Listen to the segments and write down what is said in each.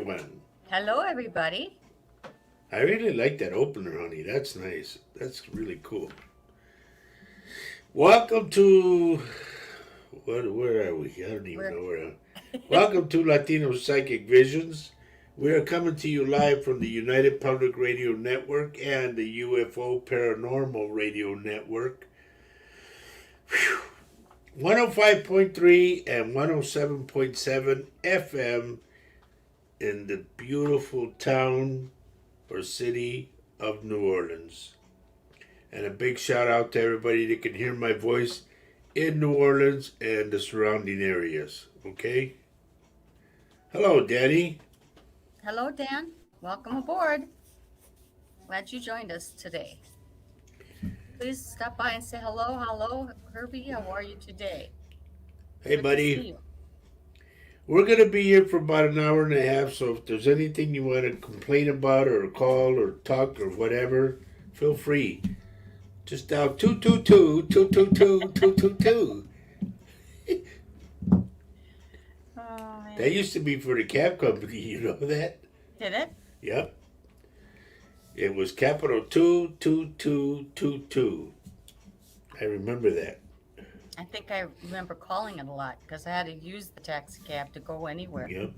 everyone. Hello, everybody. I really like that opener, honey. That's nice. That's really cool. Welcome to where are we? I don't even We're know where I'm. Welcome to Latino Psychic Visions. We are coming to you live from the United Public Radio Network and the UFO Paranormal Radio Network. Whew. 105.3 and 107.7 FM in the beautiful town or city of New Orleans. And a big shout out to everybody that can hear my voice in New Orleans and the surrounding areas. Okay? Hello, Danny. Hello, Dan. Welcome aboard. Glad you joined us today. Please stop by and say hello. Hello, Herbie. How are you today? Hey, Good to see buddy. you. We're going to be here for about an hour and a half, so if there's anything you want to complain about or call or talk or whatever, feel free. Just dial 222-222-222. Oh, man. That used to be for the cab company, you know that? Did it? Yep. It was capital 22222. I remember that. I think I remember calling it a lot because I had to use the taxi cab to go anywhere. Yep.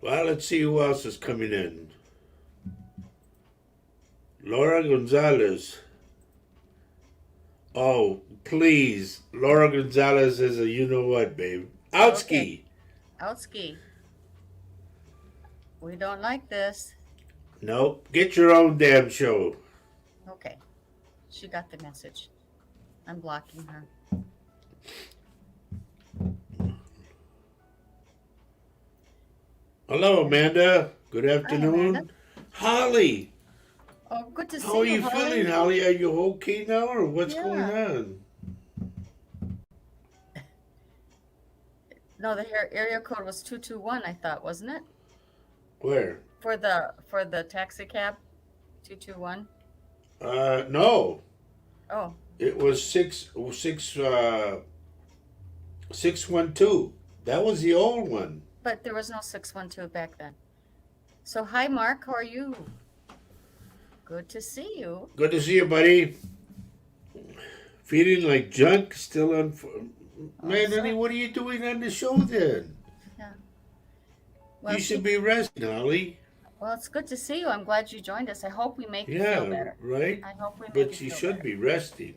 Well, let's see who else is coming in. Laura Gonzalez. Oh, please. Laura Gonzalez is a you know what, babe. Outski. Okay. Outski. We don't like this. Nope. Get your own damn show. Okay. She got the message. I'm blocking her. Hello, Amanda. Good afternoon. Amanda. Holly. Oh, good to see How are you Holly. feeling, Holly? Are you okay now, or what's going on? No, the area code was 221, I thought, wasn't it? Where? For the taxi cab, 221. No. Oh, It was 612. That was the old one. but there was no 612 back then. So hi, Mark. How are you? Good to see you. Good to see you, buddy. Feeling like junk, still on. Man, honey, what are you doing on the show then? Yeah. Well, You should be resting, Holly. well, it's good to see you. I'm glad you joined us. I hope we make you feel Yeah, better. right? I hope we make But you you feel should better. be resting.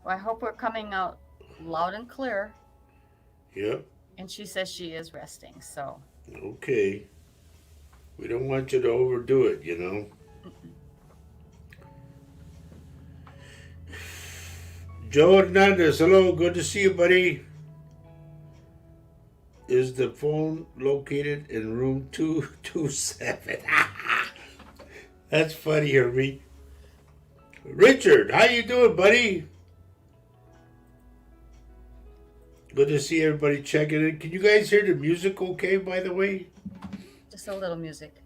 Well, I hope we're coming out loud and clear. Yep. And she says she is resting, so. Okay. We don't want you to overdo it, you know. Joe Hernandez, hello, good to see you, buddy. Is the phone located in room 227? That's funny, Herbie. Richard, how you doing, buddy? Good to see everybody checking in. Can you guys hear the music okay, by the way? Just a little music.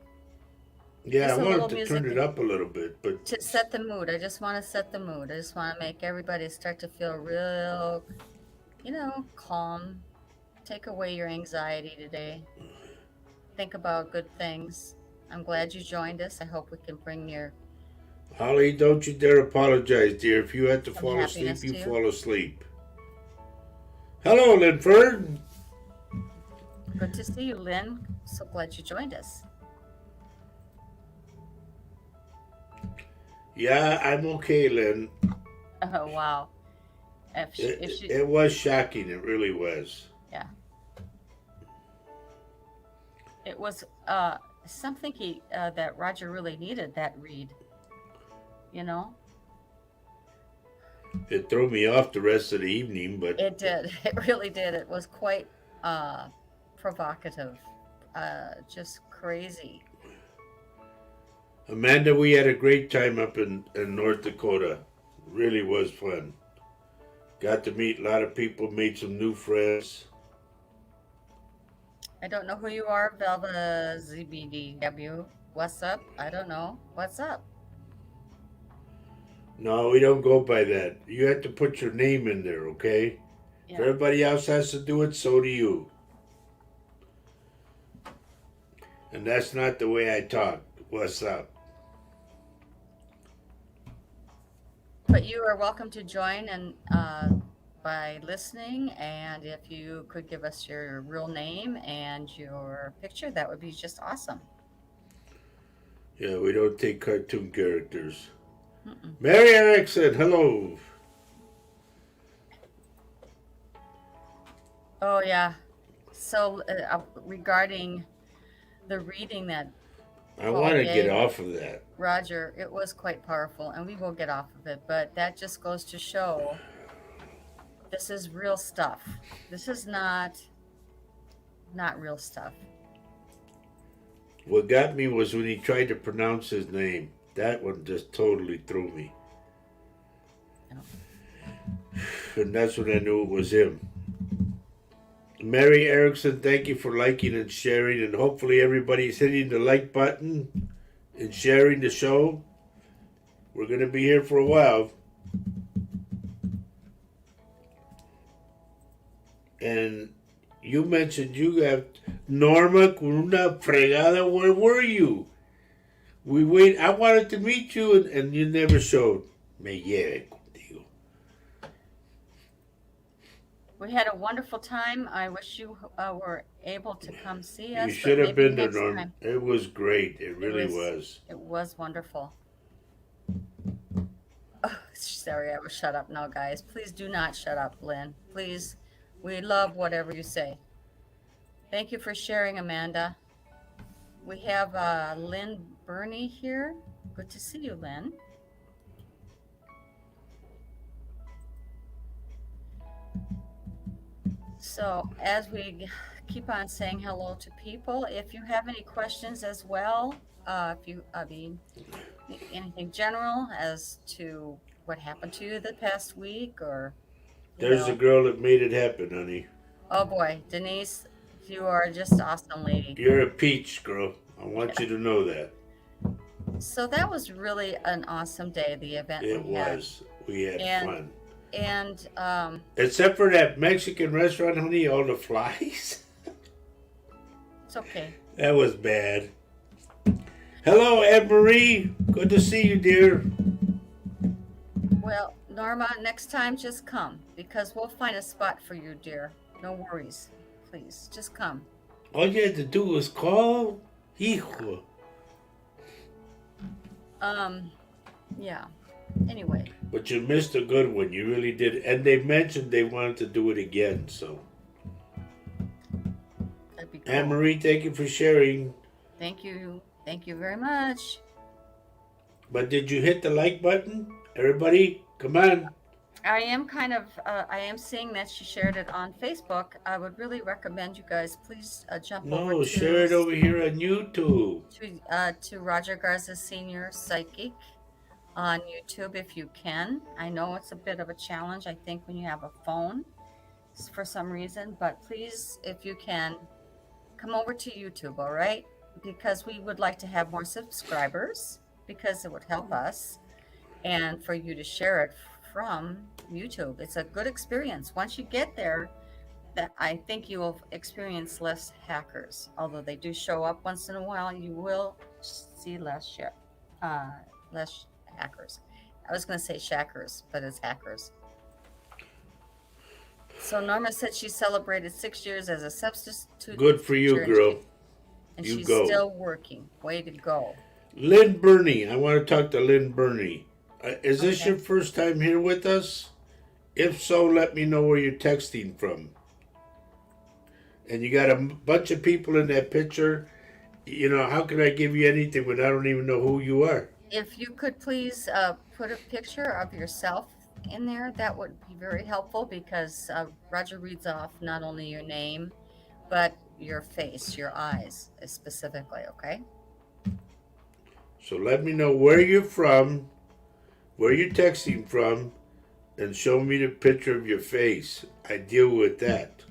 Yeah, Just I a wanted little to music. turn it up a little bit, but To set the mood. I just want to set the mood. I just want to make everybody start to feel real, calm. Take away your anxiety today. Think about good things. I'm glad you joined us. I hope we can bring your Holly, don't you dare apologize, dear. If you had to some fall asleep, happiness you to you. fall asleep. Hello, Linford. Good to see you, Lynn. So glad you joined us. Yeah, I'm okay, Lynn. Oh, wow. It was shocking. It really was. Yeah. It was something that Roger really needed, that read. It threw me off the rest of the evening, but It did. It really did. It was quite provocative. Just crazy. Amanda, we had a great time up in North Dakota. Really was fun. Got to meet a lot of people, made some new friends. I don't know who you are, Velva ZBDW. What's up? I don't know. What's up? No, we don't go by that. You have to put your name in there, okay? If Yeah. everybody else has to do it, so do you. And that's not the way I talk. What's up? But you are welcome to join and by listening. And if you could give us your real name and your picture, that would be just awesome. Yeah, we don't take cartoon characters. Mm-mm. Mary Erickson, hello. Oh yeah. So regarding the reading that I Paul want to get gave off of that. Roger, it was quite powerful, and we will get off of it. But that just goes to show this is real stuff. This is not real stuff. What got me was when he tried to pronounce his name. That one just totally threw me. And that's when I knew it was him. Mary Erickson, thank you for liking and sharing, and hopefully everybody's hitting the like button and sharing the show. We're going to be here for a while. And you mentioned you have Norma con una fregada. Where were you? We wait. I wanted to meet you, and you never showed. Me lleve contigo. We had a wonderful time. I wish you were able to come see us. You should but have maybe been there, next Norma. time. It was great. It really was. It was wonderful. Oh, sorry, I will shut up now, guys. Please do not shut up, Lynn. Please, we love whatever you say. Thank you for sharing, Amanda. We have Lynn Burney here. Good to see you, Lynn. So as we keep on saying hello to people, if you have any questions as well, anything general as to what happened to you the past week, or There's a girl that made it happen, honey. Oh boy, Denise, you are just awesome, lady. You're a peach, girl. I want you to know that. So that was really an awesome day, the event It we had. was. We had fun. And Except for that Mexican restaurant, honey, all the flies. it's okay. That was bad. Hello, Anne Marie. Good to see you, dear. Well, Norma, next time just come, because we'll find a spot for you, dear. No worries. Please, just come. All you had to do was call. Hijo. Yeah. Anyway. But you missed a good one. You really did. And they mentioned they wanted to do it again, so. That'd be cool. Anne Marie, thank you for sharing. Thank you. Thank you very much. But did you hit the like button? Everybody, come on. I am seeing that she shared it on Facebook. I would really recommend you guys please jump over No, to share it over here on YouTube. to Roger Garza Sr. Psychic on YouTube if you can. I know it's a bit of a challenge, I think, when you have a phone for some reason, but please, if you can, come over to YouTube, all right? Because we would like to have more subscribers, because it would help us, and for you to share it from YouTube. It's a good experience. Once you get there, that I think you will experience less hackers. Although they do show up once in a while, you will see less hackers. I was going to say shackers, but it's hackers. So Norma said she celebrated 6 years as a substitute. Good for you, girl. And you she's go. still working. Way to go. Lynn Burney. I want to talk to Lynn Burney. Is this your first time here with us? If so, let me know where you're texting from. And you got a bunch of people in that picture. You know, how can I give you anything when I don't even know who you are? If you could please put a picture of yourself in there, that would be very helpful, because Roger reads off not only your name, but your face, your eyes specifically, okay? So let me know where you're from, where you're texting from, and show me the picture of your face. I deal with that.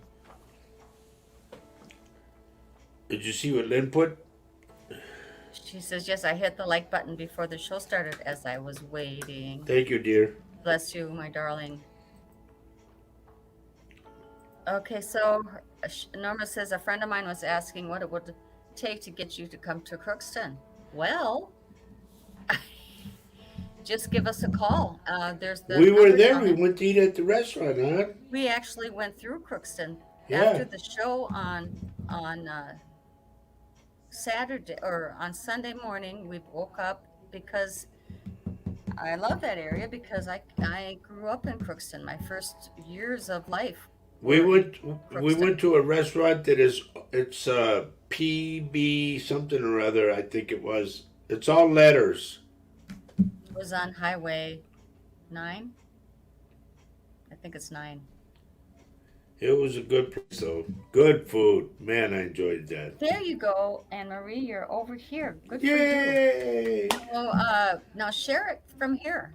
Did you see what Lynn put? She says, yes, I hit the like button before the show started as I was waiting. Thank you, dear. Bless you, my darling. Okay, so Norma says a friend of mine was asking what it would take to get you to come to Crookston. Well, just give us a call. There's the We were number there. down We there. went to eat at the restaurant, huh? We actually went through Crookston Yeah. after the show on Saturday or on Sunday morning. We woke up because I love that area because I grew up in Crookston. My first years of life We were in went. We Crookston. went to a restaurant that is. It's PB something or other. I think it was. It's all letters. It was on Highway 9. I think it's 9. It was a good place though. Good food. Man, I enjoyed that. There you go, Anne Marie. You're over here. Good for you. Yay! So now share it from here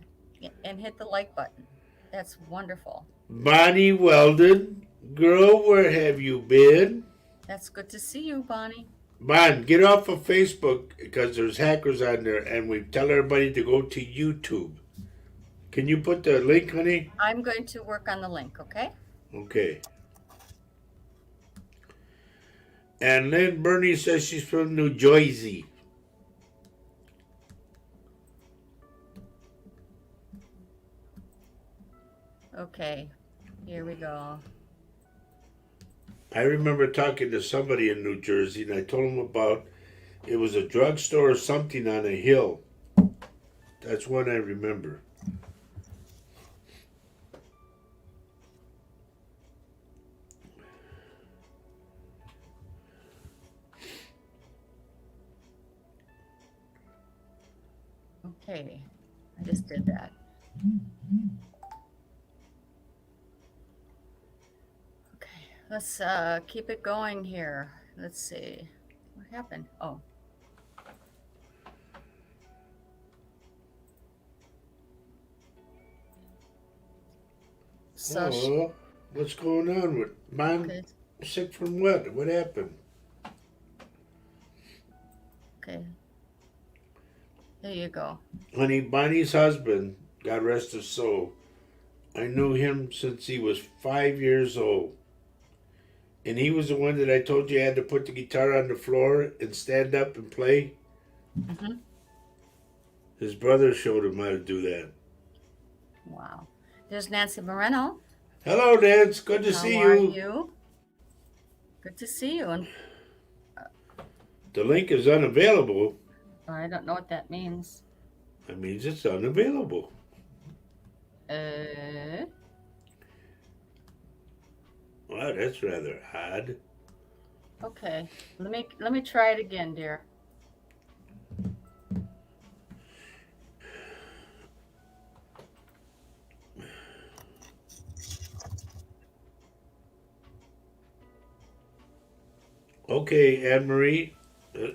and hit the like button. That's wonderful. Bonnie Weldon, girl, where have you been? That's good to see you, Bonnie. Bon, get off of Facebook because there's hackers on there, and we tell everybody to go to YouTube. Can you put the link, honey? I'm going to work on the link, okay? Okay. And Lynn Bernie says she's from New Jersey. Okay, here we go. I remember talking to somebody in New Jersey, and I told him about it was a drugstore or something on a hill. That's one I remember. Okay, I just did that. Okay, let's keep it going here. Let's see. What happened? Oh. So, Oh, what's going on with Bon? okay, Sick from what? What happened? okay. There you go. Honey, Bonnie's husband, God rest his soul, I knew him since he was 5 years old. And he was the one that I told you had to put the guitar on the floor and stand up and play. Mm-hmm. His brother showed him how to do that. Wow. There's Nancy Moreno. Hello, Nance. Good to How see are you. you? Good to see you. And The link is unavailable. I don't know what that means. That means it's unavailable. Wow, that's rather odd. Okay. Let me try it again, dear. Okay, Anne Marie.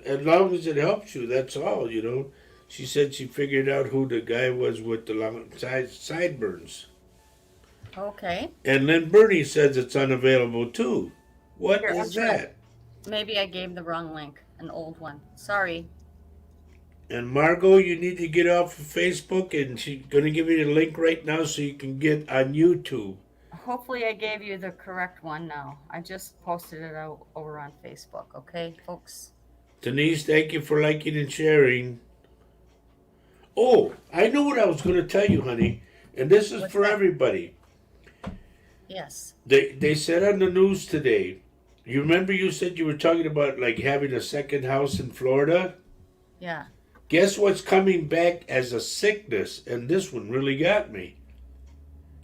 As long as it helps you, that's all, you know. She said she figured out who the guy was with the long sideburns. Okay. And Lynn Bernie says it's unavailable too. What Here, is I'm trying. that? Maybe I gave the wrong link, an old one. Sorry. And Margot, you need to get off of Facebook, and she's going to give you the link right now so you can get on YouTube. Hopefully I gave you the correct one now. I just posted it out over on Facebook, okay, folks? Denise, thank you for liking and sharing. Oh, I know what I was going to tell you, honey. And this is What's for that? everybody. Yes. They said on the news today, you remember you said you were talking about like having a second house in Florida? Yeah. Guess what's coming back as a sickness? And this one really got me.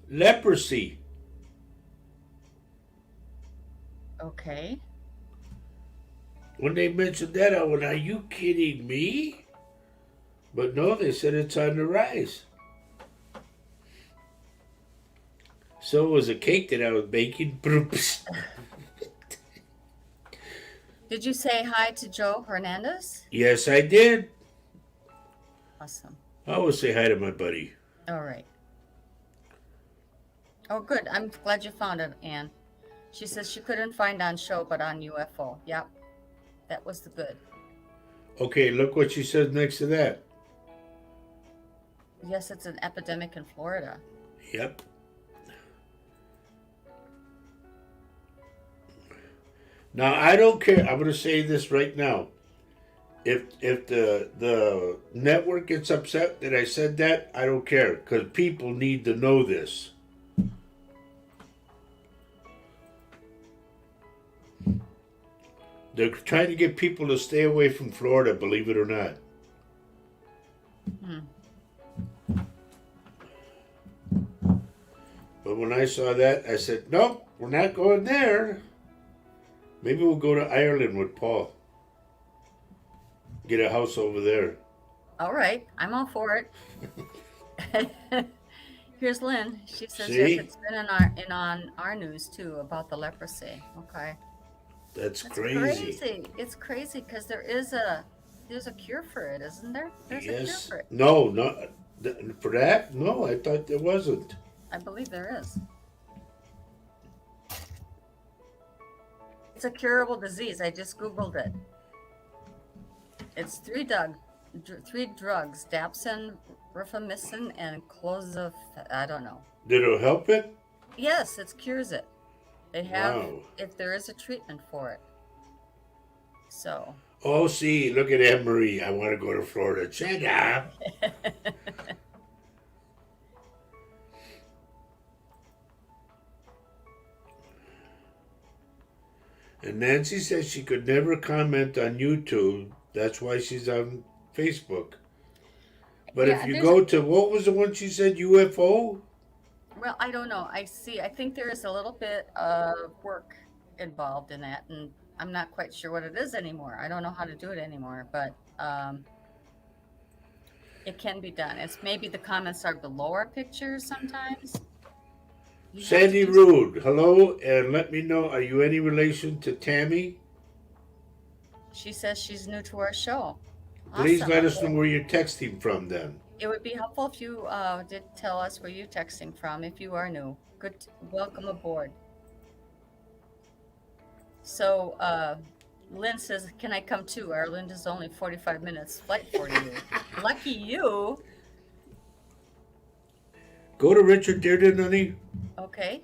Leprosy. Okay. When they mentioned that, I went, are you kidding me? But no, they said it's on the rise. So it was a cake that I was baking. Did you say hi to Joe Hernandez? Yes, I did. Awesome. I always say hi to my buddy. All right. Oh, good. I'm glad you found it, Anne. She says she couldn't find on show, but on UFO. Yep. That was the good. Okay, look what she says next to that. Yes, it's an epidemic in Florida. Yep. Now I don't care. I'm going to say this right now. If the network gets upset that I said that, I don't care because people need to know this. They're trying to get people to stay away from Florida, believe it or not. Hmm. But when I saw that, I said, nope, we're not going there. Maybe we'll go to Ireland with Paul. Get a house over there. All right, I'm all for it. Here's Lynn. She says yes, See? it's been on our news too about the leprosy. Okay, That's that's crazy. crazy. It's crazy because there's a cure for it, isn't there? There's a cure Yes. for it. No, not for that? No, I thought there wasn't. I believe there is. It's a curable disease. I just Googled it. It's three drugs: dapsone, rifamycin, and clozapine. I don't know. Did it help it? Yes, it cures it. They have, Wow. if there is a treatment for it. So. Oh, see, look at Anne Marie. I want to go to Florida. Shut up. And Nancy says she could never comment on YouTube. That's why she's on Facebook. But Yeah, if you go to, what was the one she said, UFO? Well, I don't know. I think there is a little bit of work involved in that, and I'm not quite sure what it is anymore. I don't know how to do it anymore, but it can be done. It's maybe the comments are below our pictures sometimes. Sandy Rude, hello, and let me know, are you any relation to Tammy? She says she's new to our show. Please Awesome. let us know where you're texting from then. It would be helpful if you did tell us where you're texting from if you are new. Good, welcome aboard. So Lynn says, can I come too? Ireland is only 45 minutes flight for you. Lucky you. Go to Richard Dearden, honey. Okay.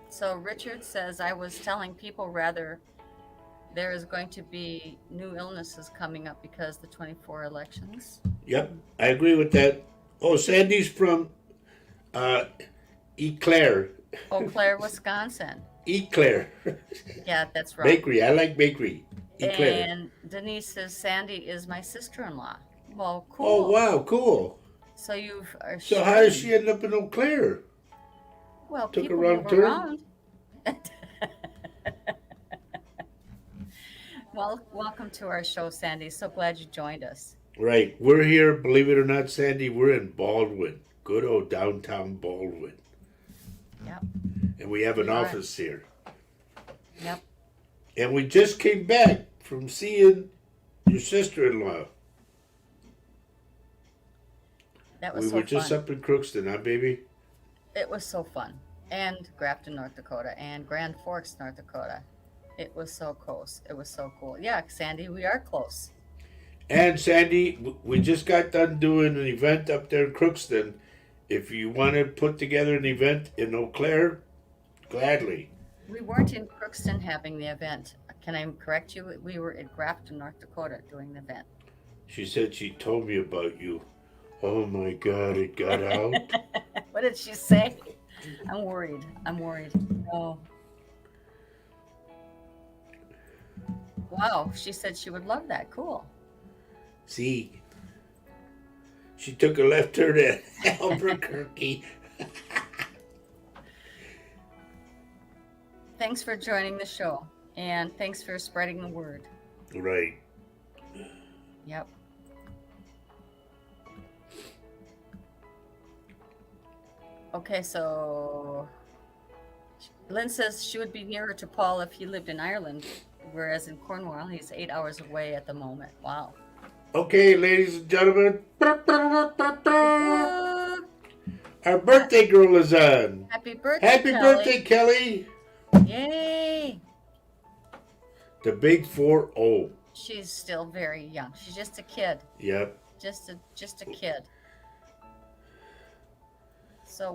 So Richard says, I was telling people rather there is going to be new illnesses coming up because the 24 elections. Yep, I agree with that. Oh, Sandy's from Eclair. Eau Claire, Wisconsin. Eclair. Yeah, that's right. Bakery. I like bakery. Eclair. And Denise says, Sandy is my sister-in-law. Well, cool. Oh, wow, cool. So you are So how did she end up in Eau Claire? Well, Took a people wrong move turn? around. Well, welcome to our show, Sandy. So glad you joined us. Right. We're here, believe it or not, Sandy, we're in Baldwin. Good old downtown Baldwin. Yep. And we have an office here. Yep. And we just came back from seeing your sister-in-law. That was We so were just fun. up in Crookston, huh, baby? It was so fun. And Grafton, North Dakota, and Grand Forks, North Dakota. It was so close. It was so cool. Yeah, Sandy, we are close. And Sandy, we just got done doing an event up there in Crookston. If you want to put together an event in Eau Claire, gladly. We weren't in Crookston having the event. Can I correct you? We were in Grafton, North Dakota doing the event. She said she told me about you. Oh my God, it got out. What did she say? I'm worried. No. Wow, she said she would love that. Cool. See, she took a left turn at Albuquerque. Thanks for joining the show, and thanks for spreading the word. Right. Yep. Okay, so Lynn says she would be nearer to Paul if he lived in Ireland, whereas in Cornwall, he's 8 hours away at the moment. Wow. Okay, ladies and gentlemen. Our birthday girl is on. Happy birthday, Happy Kelly. birthday, Kelly. Yay! The big 4-0. She's still very young. She's just a kid. Yep. Just a kid. So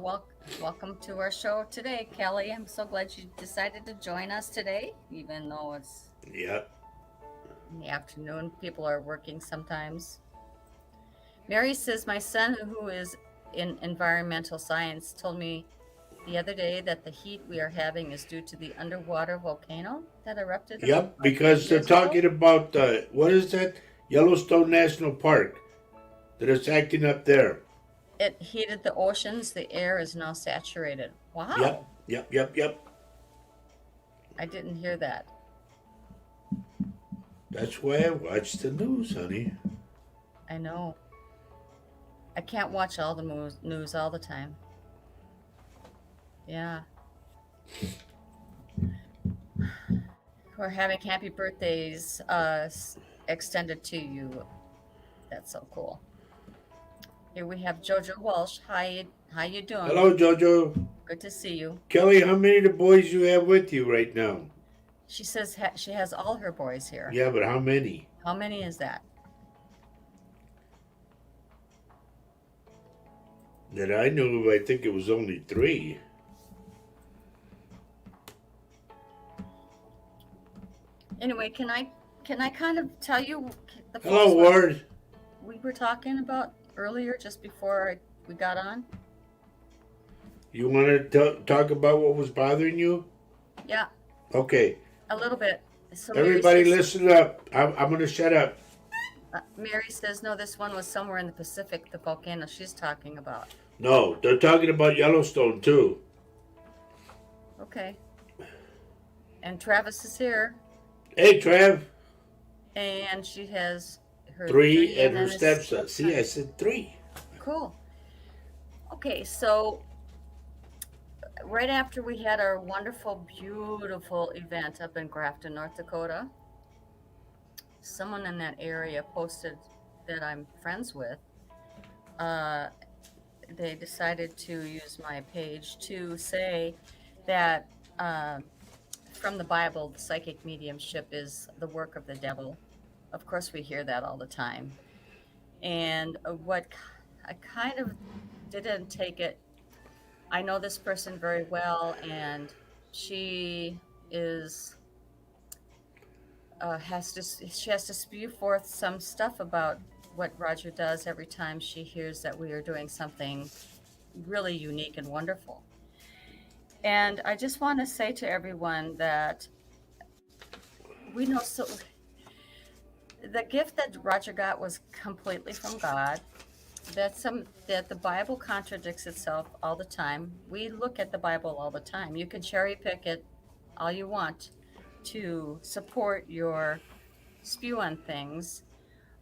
welcome to our show today, Kelly. I'm so glad you decided to join us today, even though it's Yeah. In the afternoon, people are working sometimes. Mary says, my son, who is in environmental science, told me the other day that the heat we are having is due to the underwater volcano that erupted about Yep, 8 because they're years ago. talking about what is that? Yellowstone National Park that is acting up there. It heated the oceans. The air is now saturated. Yep, Wow. yep, yep, yep. I didn't hear that. That's why I watch the news, honey. I know. I can't watch all the news all the time. Yeah. We're having happy birthdays extended to you. That's so cool. Here we have Jojo Walsh. Hi, how you doing? Hello, Jojo. Good to see you. Kelly, how many of the boys you have with you right now? She says she has all her boys here. Yeah, but how many? How many is that? That I knew of, I think it was only 3. Anyway, can I kind of tell you the Hello, folks what Ward. we were talking about earlier, just before we got on? You want to talk about what was bothering you? Yeah, Okay. a little bit. So Everybody Mary says, listen up. I'm going to shut up. Mary says, no, this one was somewhere in the Pacific, the volcano she's talking about. No, they're talking about Yellowstone too. Okay. And Travis is here, Hey, Trav. and she has her 3 and then her a stepson. See, I said 3. Cool. Okay, so right after we had our wonderful, beautiful event up in Grafton, North Dakota, someone in that area posted that I'm friends with. They decided to use my page to say that from the Bible, the psychic mediumship is the work of the devil. Of course, we hear that all the time. And what I kind of didn't take it, I know this person very well, and she is she has to spew forth some stuff about what Roger does every time she hears that we are doing something really unique and wonderful. And I just want to say to everyone that we know the gift that Roger got was completely from God. That the Bible contradicts itself all the time. We look at the Bible all the time. You can cherry pick it all you want to support your spew on things.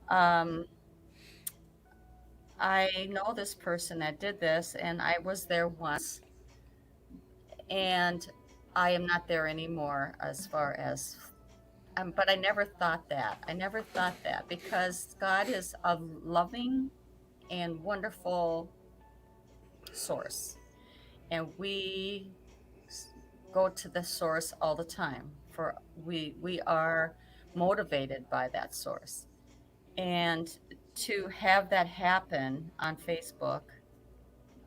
Um, I know this person that did this, and I was there once, and I am not there anymore as far as. But I never thought that. I never thought that because God is a loving and wonderful source, and we go to the source all the time. For we are motivated by that source, and to have that happen on Facebook,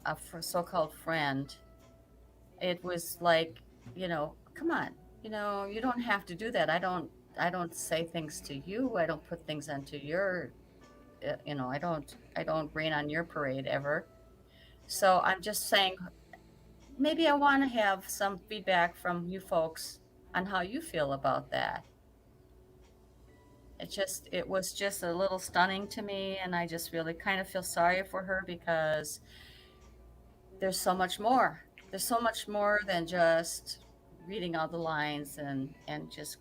a so-called friend, it was like, come on, you don't have to do that. I don't say things to you. I don't put things onto your, I don't rain on your parade ever. So I'm just saying, maybe I want to have some feedback from you folks on how you feel about that. It was just a little stunning to me, and I just really kind of feel sorry for her because there's so much more. There's so much more than just reading all the lines and just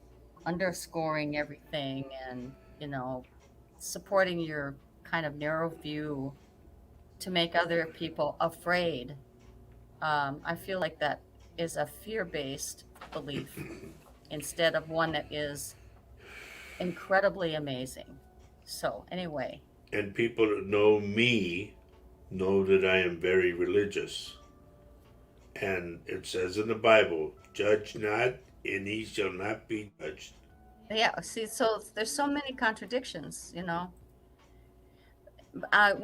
underscoring everything and, supporting your kind of narrow view to make other people afraid. I feel like that is a fear-based belief instead of one that is incredibly amazing. So anyway, And people that know me know that I am very religious. And it says in the Bible, judge not, and he shall not be judged. yeah, see, so there's so many contradictions. We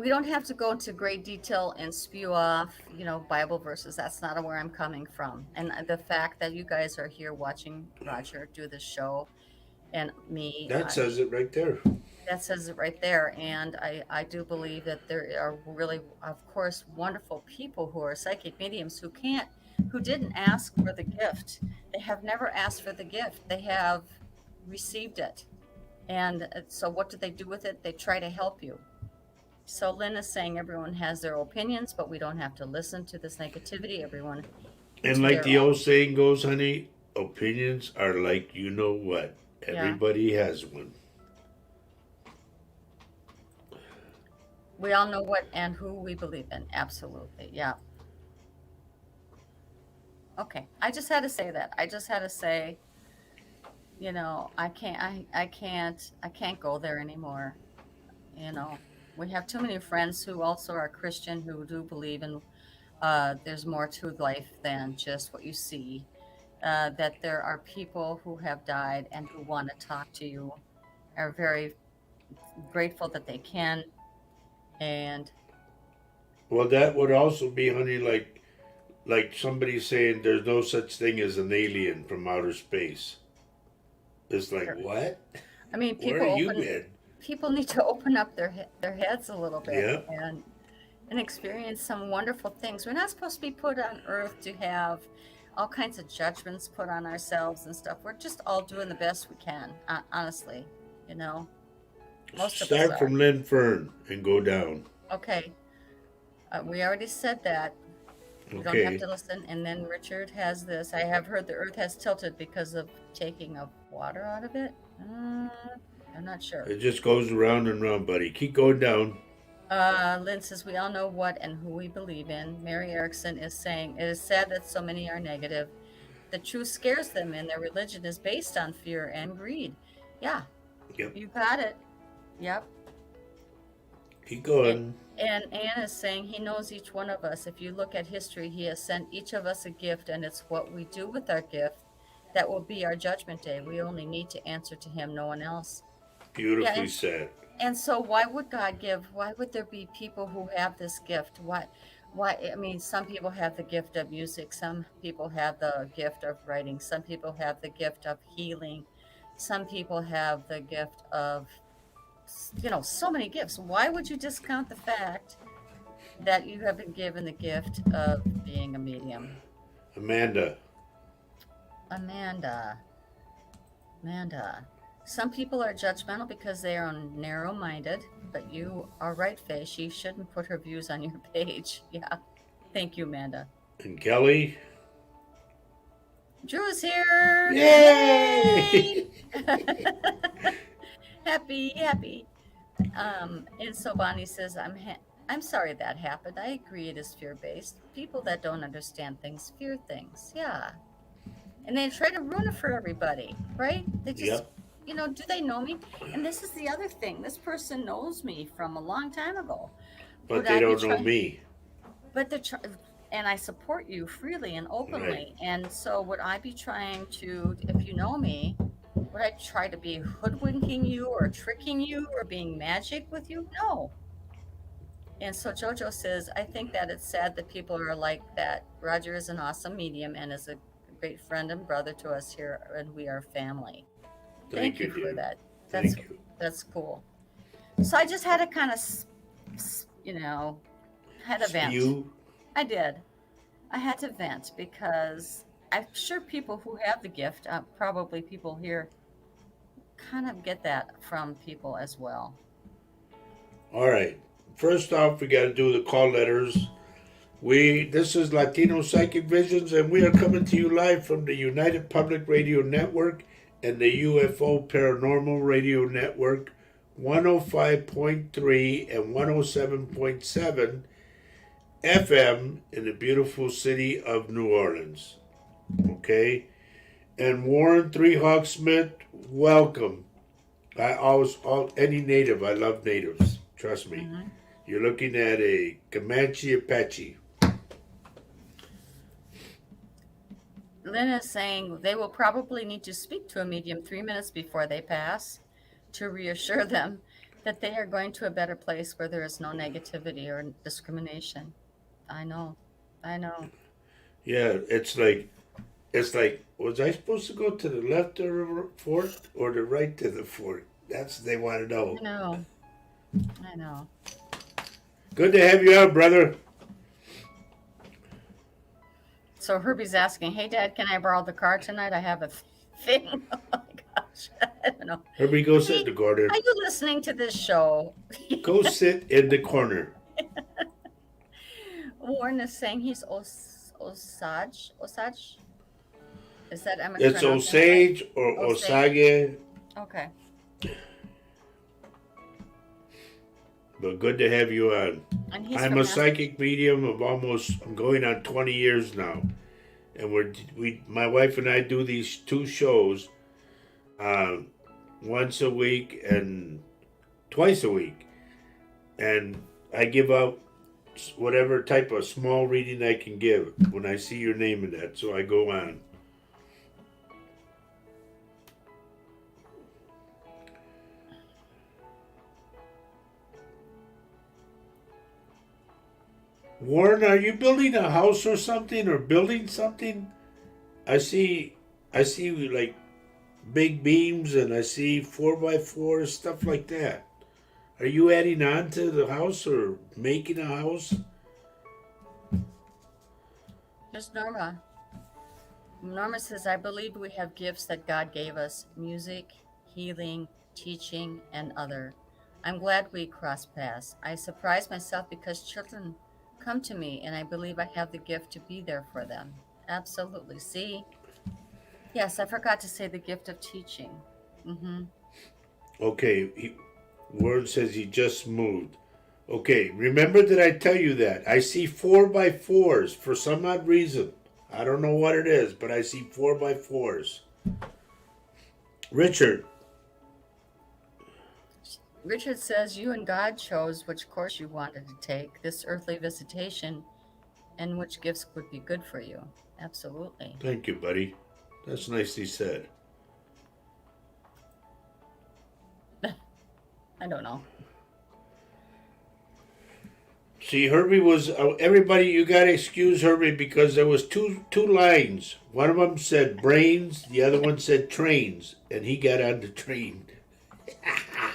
don't have to go into great detail and spew off, Bible verses. That's not where I'm coming from. And the fact that you guys are here watching Roger do this show And me, That says it right there. that says it right there. And I do believe that there are really, of course, wonderful people who are psychic mediums who didn't ask for the gift. They have never asked for the gift. They have received it. And so what do they do with it? They try to help you. So Lynn is saying everyone has their opinions, but we don't have to listen to this negativity. Everyone And to like their the own. old saying goes, honey, opinions are like you know what. Yeah. Everybody has one. We all know what and who we believe in. Absolutely. Yeah. Okay. I just had to say that. I just had to say, I can't go there anymore. You know, we have too many friends who also are Christian who do believe in there's more to life than just what you see. That there are people who have died and who want to talk to you, are very grateful that they can. And Well, that would also be, honey, like somebody saying there's no such thing as an alien from outer space. It's like there, what? I mean, Where are you been? people need to open up their heads a little bit Yeah. and experience some wonderful things. We're not supposed to be put on earth to have all kinds of judgments put on ourselves and stuff. We're just all doing the best we can, honestly. You know, most of us Start are. from Lynn Fern and go down. Okay, we already said that. You don't have Okay. to listen. And then Richard has this. I have heard the earth has tilted because of taking of water out of it. I'm not sure. It just goes around and round, buddy. Keep going down. Lynn says, we all know what and who we believe in. Mary Erickson is saying, it is sad that so many are negative. The truth scares them, and their religion is based on fear and greed. Yeah, Yep. you got it. Yep. Keep And, going. and Anne is saying, he knows each one of us. If you look at history, he has sent each of us a gift, and it's what we do with our gift that will be our judgment day. We only need to answer to him, no one else. Yeah, Beautifully said. and so why would God give? Why would there be people who have this gift? I mean, some people have the gift of music, some people have the gift of writing, some people have the gift of healing, some people have the gift of, so many gifts. Why would you discount the fact that you have been given the gift of being a medium? Amanda. Amanda, Amanda. Some people are judgmental because they are narrow minded, but you are right, Faye. She shouldn't put her views on your page. Yeah. Thank you, Amanda. And Kelly. Drew's here. Yay! Yay! Happy, happy. And so Bonnie says, I'm sorry that happened. I agree it is fear based. People that don't understand things fear things. Yeah. And they try to ruin it for everybody, right? They just, Yep. do they know me? And this is the other thing. This person knows me from a long time ago. But Would they I be don't know trying? me. But and I support you freely and Right. openly. And so would I be trying to, if you know me, would I try to be hoodwinking you or tricking you or being magic with you? No. And so Jojo says, I think that it's sad that people are like that. Roger is an awesome medium and is a great friend and brother to us here, and we are family. Thank Thank you, you for dear. that. That's Thank you. that's cool. So I just had to kind of, had a vent. Spew. I did. I had to vent because I'm sure people who have the gift, probably people here, kind of get that from people as well. All right. First off, we got to do the call letters. This is Latino Psychic Visions, and we are coming to you live from the United Public Radio Network and the UFO Paranormal Radio Network, 105.3 and 107.7 FM in the beautiful city of New Orleans. Okay, and Warren Three Hawk Smith, welcome. Any native. I love natives. Trust me. Hmm. You're looking at a Comanche Apache. Lynn is saying they will probably need to speak to a medium 3 minutes before they pass to reassure them that they are going to a better place where there is no negativity or discrimination. I know. I know. Yeah, it's like It's like, was I supposed to go to the left of the fort or the right to the fort? That's what they want to know. I know. I know. Good to have you out, brother. So Herbie's asking, "Hey, Dad, can I borrow the car tonight? I have a thing." Oh my gosh, I don't know. Herbie, go sit in Herbie, the corner. are you listening to this show? Go sit in the corner. Warren is saying he's Osage. Osage? Is that am I It's pronouncing it right? Osage or Osage. Osage, Okay. but good to have you on. And he's I'm from a psychic medium of I'm going on 20 years now. And my wife and I do these two shows once a week and twice a week. And I give out whatever type of small reading I can give when I see your name in that. So I go on. Warren, are you building a house or something, or building something? I see like big beams, and I see 4x4 stuff like that. Are you adding on to the house or making a house? There's Norma. Norma says, "I believe we have gifts that God gave us: music, healing, teaching, and other. I'm glad we cross paths. I surprise myself because children come to me, and I believe I have the gift to be there for them." Absolutely. See? Yes, I forgot to say the gift of teaching. Mm-hmm. Okay, Warren says he just moved. Okay, remember that I tell you that. I see 4x4s for some odd reason. I don't know what it is, but I see 4x4s. Richard, Richard says, "You and God chose which course you wanted to take, this earthly visitation, and which gifts would be good for you." Absolutely. thank you, buddy. That's nicely said. I don't know. See, Herbie was everybody. You gotta excuse Herbie because there was two lines. One of them said brains, the other one said trains, and he got on the train.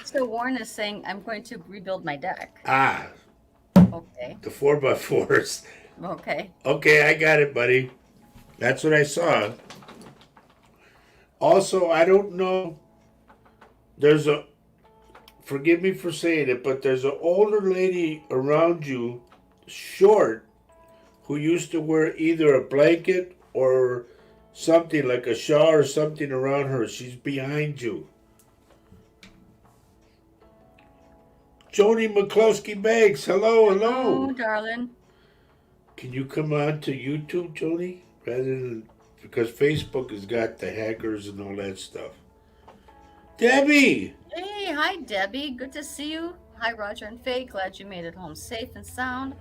So Warren is saying, "I'm going to rebuild my deck." Ah, Okay. the 4x4s. Okay. Okay, I got it, buddy. That's what I saw. Also, I don't know. There's a. Forgive me for saying it, but there's an older lady around you, short, who used to wear either a blanket or something like a shawl or something around her. She's behind you. Joni McCloskey Banks, hello, Hello, hello. darling. Can you come on to YouTube, Joni? Rather than because Facebook has got the hackers and all that stuff. Debbie! Hey, hi, Debbie. Good to see you. Hi, Roger and Faye. Glad you made it home safe and sound.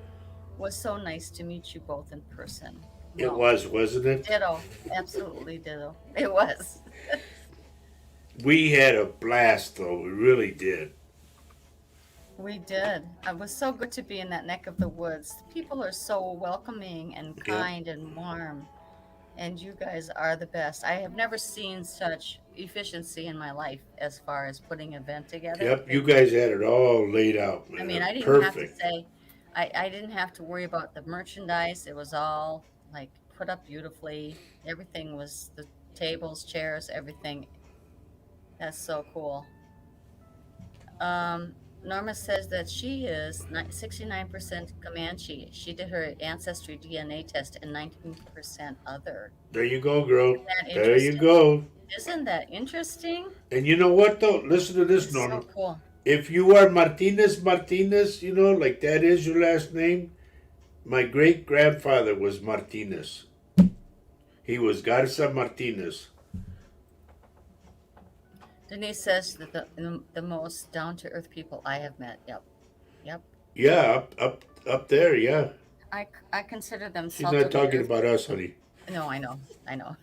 Was so nice to meet you both in person. It Well, was, wasn't it? ditto. Absolutely ditto. It was. We had a blast, though. We really did. We did. It was so good to be in that neck of the woods. The people are so welcoming and Yep. kind and warm. And you guys are the best. I have never seen such efficiency in my life as far as putting an event together. Yep, you guys had it all laid out, man. I mean, I didn't have to Perfect. say, I didn't have to worry about the merchandise. It was all like put up beautifully. Everything was the tables, chairs, everything. That's so cool. Norma says that she is 69% Comanche. She did her ancestry DNA test and 19% other. There you go, girl. Isn't that There you interesting? go. Isn't that interesting? And you know what, though? Listen to this, It's Norma. so cool. If you are Martinez, you know, like that is your last name, my great grandfather was Martinez. He was Garza Martinez. Denise says that the most down to earth people I have met. Yep. Yep. Yeah, up there, yeah. I consider them She's not talking earth. about us, honey. No, I know. I know.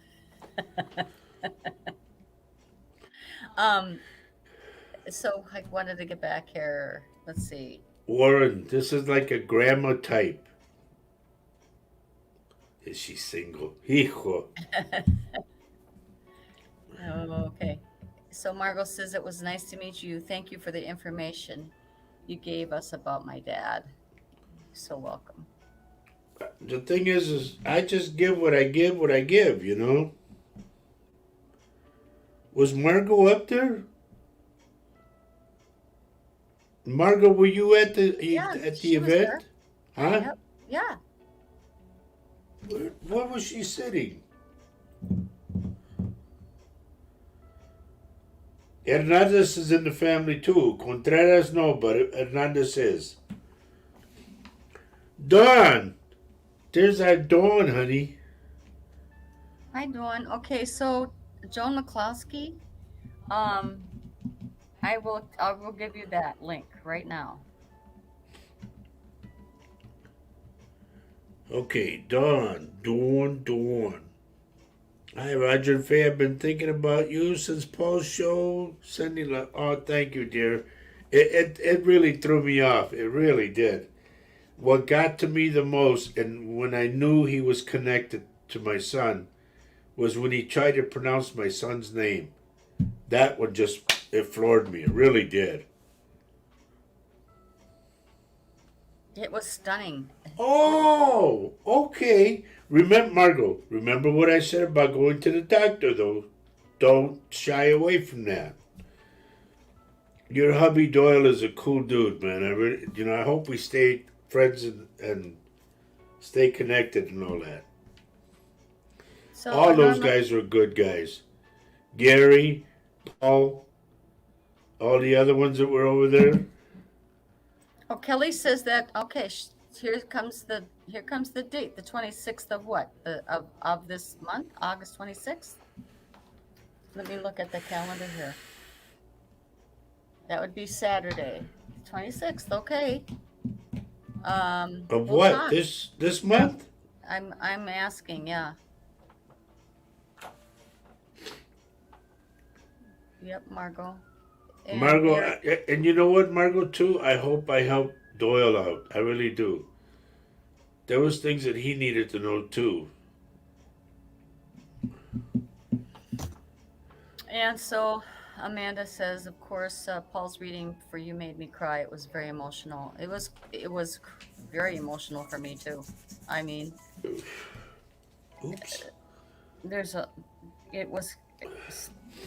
So I wanted to get back here. Let's see. Warren, this is like a grandma type. Is she single? Hijo. Oh, okay. So Margot says it was nice to meet you. Thank you for the information you gave us about my dad. You're so welcome. The thing is I just give what I give, you know? Was Margot up there? Margot, were you at Yeah, the she was there. event? Huh? Yep. Yeah. Where was she sitting? Hernandez is in the family too. Contreras no, but Hernandez is. Dawn! There's our Dawn, honey. Hi, Dawn. Okay, so Joan McCloskey, um, I will give you that link right now. Okay, Dawn. Hi, Roger and Faye. I've been thinking about you since Paul's show. Sending love. Oh, thank you, dear. It really threw me off. It really did. What got to me the most, and when I knew he was connected to my son, was when he tried to pronounce my son's name. That one it floored me. It really did. It was stunning. Oh, okay. Remember what I said about going to the doctor, though. Don't shy away from that. Your hubby Doyle is a cool dude, man. I hope we stay friends and stay connected and all that. So All those Norma, guys were good guys. Gary, Paul, all the other ones that were over there. oh, Kelly says that okay. Here comes the date, the 26th of what? Of this month, August 26th. Let me look at the calendar here. That would be Saturday, 26th. Okay. Of We'll what? talk. This month? I'm asking. Yeah. Yep, Margot. And Margot, and you know what, Margot, too? I hope I helped Doyle out. I really do. There was things that he needed to know, too. And so Amanda says, of course, Paul's reading for you made me cry. It was very emotional. It was very emotional for me too. I mean, Oops. it was,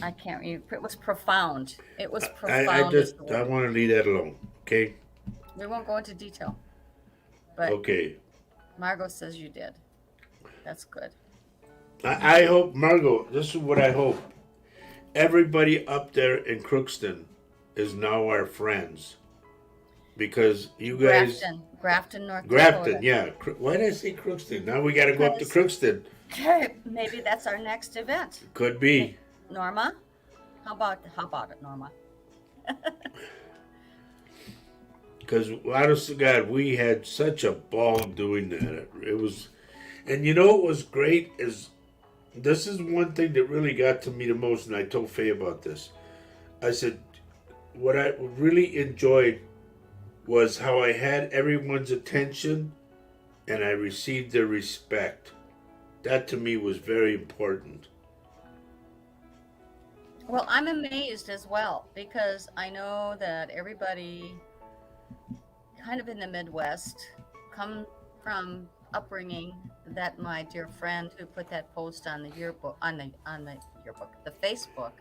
I can't read. It was profound. It was I profound. Is the I word. want to leave that alone. Okay. We won't go into detail, but Okay. Margot says you did. That's good. I hope, Margot, this is what I hope. Everybody up there in Crookston is now our friends. Because you guys. Grafton, North Grafton, Dakota. yeah. Why did I say Crookston? Now we got to go up to Because Crookston. maybe that's our next event. Could be. Norma, how about it, Norma? Because, honest to God, we had such a ball doing that. It was, and you know what was great is, this is one thing that really got to me the most, and I told Faye about this. I said, what I really enjoyed was how I had everyone's attention, and I received their respect. That to me was very important. Well, I'm amazed as well because I know that everybody kind of in the Midwest come from upbringing that my dear friend who put that post on the yearbook on the yearbook, the Facebook,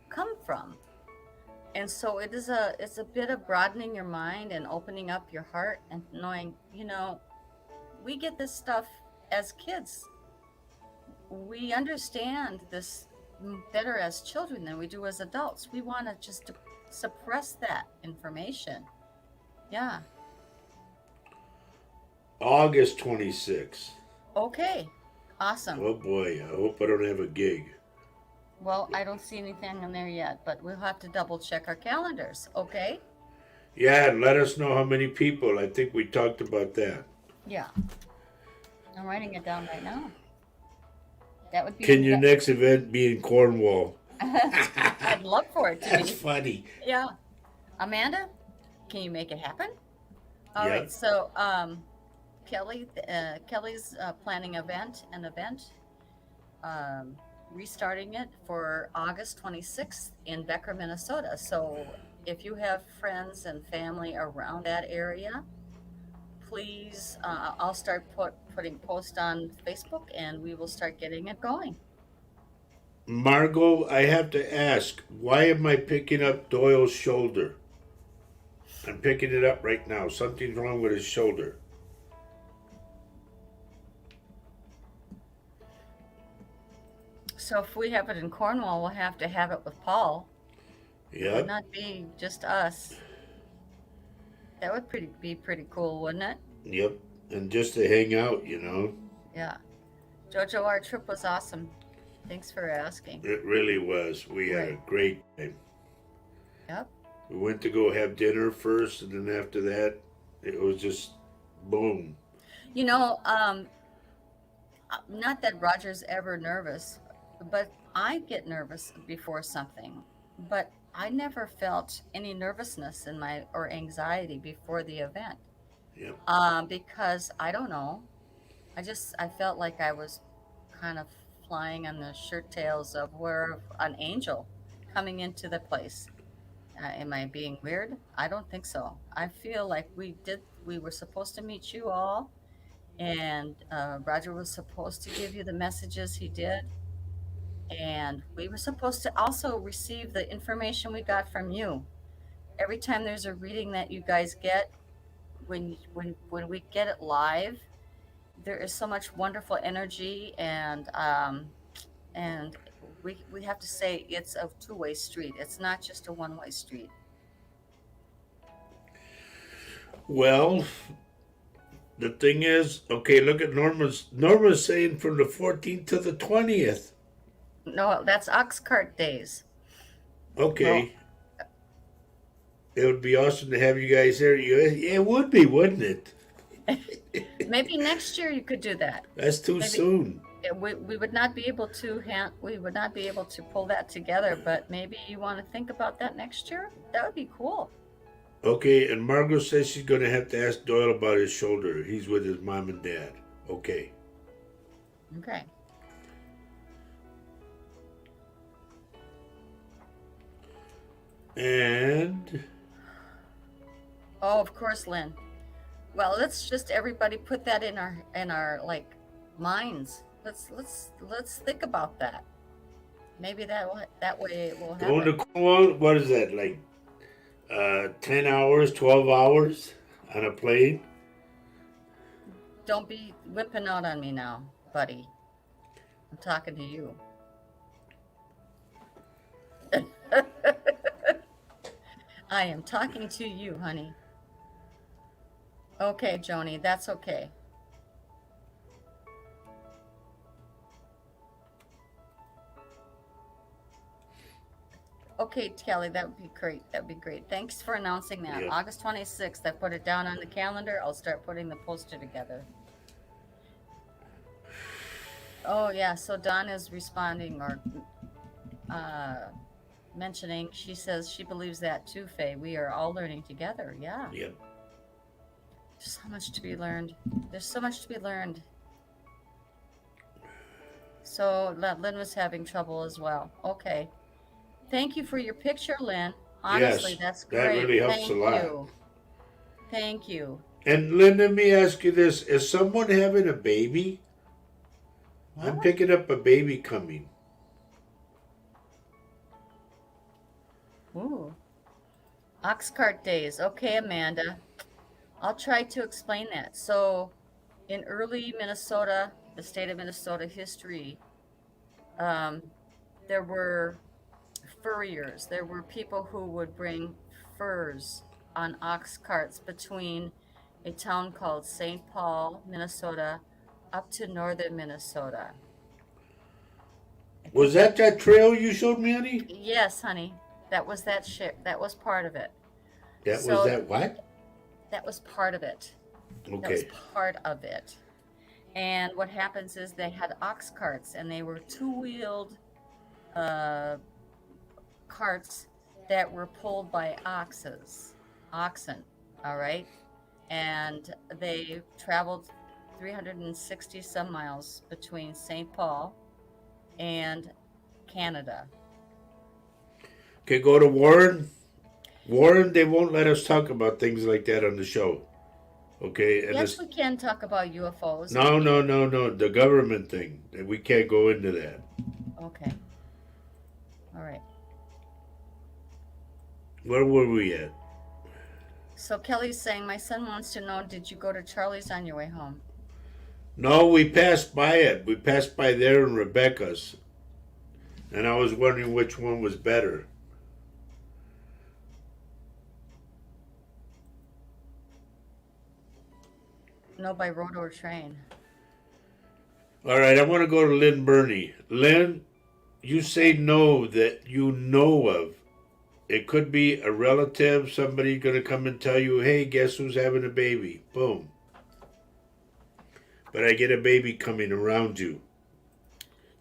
come from. And so it's a bit of broadening your mind and opening up your heart and knowing, we get this stuff as kids. We understand this better as children than we do as adults. We want to just suppress that information. Yeah. August 26th. Okay. Awesome. Oh boy, I hope I don't have a gig. Well, I don't see anything in there yet, but we'll have to double check our calendars. Okay. Yeah, and let us know how many people. I think we talked about that. Yeah. I'm writing it down right now. That would be. Can your next event be in Cornwall? I'd love for it to be. That's funny. Yeah. Amanda, can you make it happen? All Yeah. right. So, Kelly's planning an event, um, restarting it for August 26th in Becker, Minnesota. So if you have friends and family around that area, please, I'll start putting posts on Facebook and we will start getting it going. Margot, I have to ask, why am I picking up Doyle's shoulder? I'm picking it up right now. Something's wrong with his shoulder. So if we have it in Cornwall, we'll have to have it with Paul. It would Yep, not be just us. That would be pretty cool, wouldn't it? yep. And just to hang out, Yeah. Jojo, our trip was awesome. Thanks for asking. It really was. We had a Right. great time. Yep. We went to go have dinner first, and then after that, it was just boom. You know, not that Roger's ever nervous, but I get nervous before something. But I never felt any nervousness in my or anxiety before the event. Yep. Because I don't know. I felt like I was kind of flying on the shirt tails of where an angel coming into the place. Am I being weird? I don't think so. I feel like we were supposed to meet you all, and Roger was supposed to give you the messages he did, and we were supposed to also receive the information we got from you. Every time there's a reading that you guys get, when we get it live, there is so much wonderful energy, and we have to say it's a two-way street. It's not just a one-way street. Well, the thing is, okay, look at Norma's saying from the 14th to the 20th. No, that's ox cart days. Well, Okay, it would be awesome to have you guys there. It would be, wouldn't it? maybe next year you could do that. That's too Maybe soon. we would not be able to pull that together, but maybe you want to think about that next year. That would be cool. Okay, and Margot says she's going to have to ask Doyle about his shoulder. He's with his mom and dad. Okay. Okay. And Oh, of course, Lynn. Well, let's just everybody put that in our like minds. Let's think about that. Maybe that way it will going to happen. Cornwall, what is that, like 10 hours, 12 hours on a plane? Don't be whipping out on me now, buddy. I'm talking to you. I am talking to you, honey. Okay, Joni, that's okay. Okay, Kelly, that would be great. That would be great. Thanks for announcing that. Yep. August 26th. I put it down on the calendar. I'll start putting the poster together. Oh, yeah. So Dawn is responding or uh, mentioning. She says she believes that too, Faye. We are all learning together. Yeah. Yep. There's so much to be learned. There's so much to be learned. So Lynn was having trouble as well. Okay. Thank you for your picture, Lynn. Honestly, Yes, that's that great. really helps a Thank lot. you. Thank you. And Lynn, let me ask you this. Is someone having a baby? I'm What? picking up a baby coming. Ooh. Oxcart days. Okay, Amanda. I'll try to explain that. So, in early Minnesota, the state of Minnesota history, um, there were furriers. There were people who would bring furs on ox carts between a town called St. Paul, Minnesota, up to northern Minnesota. I Was think that, that trail you showed me, honey? yes, honey, that was that ship. That was part of it. That was So that what? that was part of it. That was Okay. part of it. And what happens is they had ox carts, and they were two-wheeled uh, carts that were pulled by oxen. All right. and they traveled 360 some miles between St. Paul and Canada. Okay, go to Warren. Warren, they won't let us talk about things like that on the show. Okay, and Yes, it's we can talk about UFOs and no, no, no, no. The government thing. We can't go into that. okay. All right. Where were we at? So Kelly's saying, my son wants to know, did you go to Charlie's on your way home? No, we passed by it. We passed by there and Rebecca's, and I was wondering which one was better. No, by road or train. All right, I want to go to Lynn Burney. Lynn, you say no that you know of. It could be a relative, somebody going to come and tell you, hey, guess who's having a baby? Boom. But I get a baby coming around you.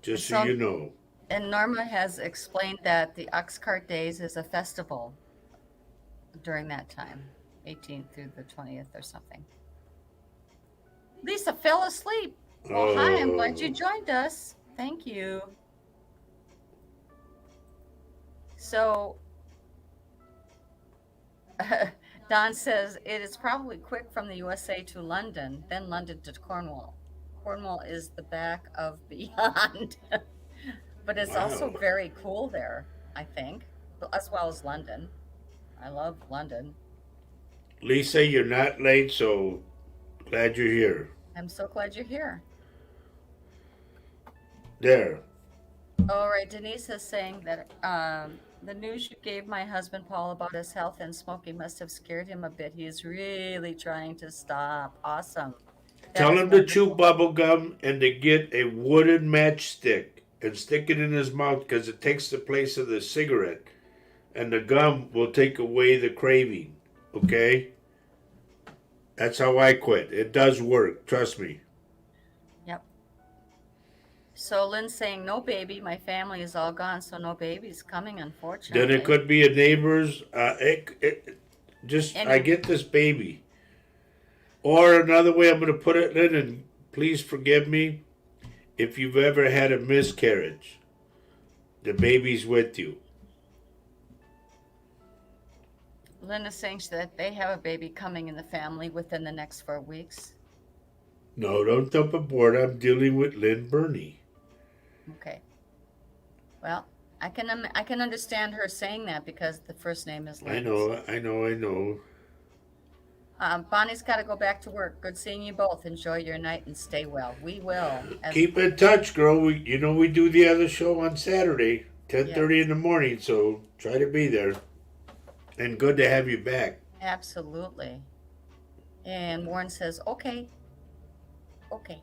Just so you know. And Norma has explained that the Oxcart Days is a festival during that time, 18th through the 20th or something. Lisa fell asleep. Oh, hi, I'm glad you joined us. Thank you. So, Don says it is probably quick from the USA to London, then London to Cornwall. Cornwall is the back of beyond. But it's also very cool there, I think, as well as London. I love London. Lisa, you're not late, so glad you're here. I'm so glad you're here. There. All right, Denise is saying that the news you gave my husband Paul about his health and smoking must have scared him a bit. He is really trying to stop. Awesome. Tell him to chew bubble gum and to get a wooden matchstick and stick it in his mouth because it takes the place of the cigarette. And the gum will take away the craving. Okay? That's how I quit. It does work. Trust me. Yep. So Lynn's saying, no baby. My family is all gone, so no baby's coming, unfortunately. Then it could be a neighbor's. I get this baby. Or another way I'm going to put it, Lynn, and please forgive me, if you've ever had a miscarriage, the baby's with you. Lynn is saying that they have a baby coming in the family within the next 4 weeks. No, don't dump aboard. I'm dealing with Lynn Burney. Okay. Well, I can understand her saying that because the first name is Lynn. I know. Bonnie's got to go back to work. Good seeing you both. Enjoy your night and stay well. We will. Keep in touch, girl. We do the other show on Saturday, 10:30 in the morning. So try to be there. And good to have you back. Absolutely. And Warren says, okay. Okay.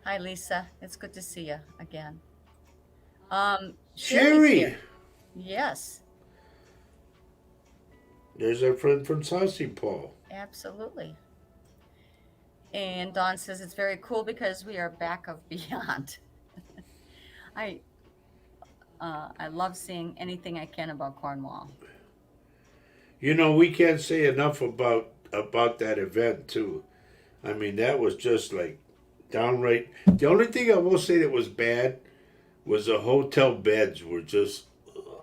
Hi, Lisa. It's good to see you again. Sherry. Yes. There's our friend from Saucy Paul. Absolutely. And Dawn says it's very cool because we are back of beyond. I love seeing anything I can about Cornwall. You know, we can't say enough about that event too. I mean, that was just like downright. The only thing I will say that was bad was the hotel beds were just.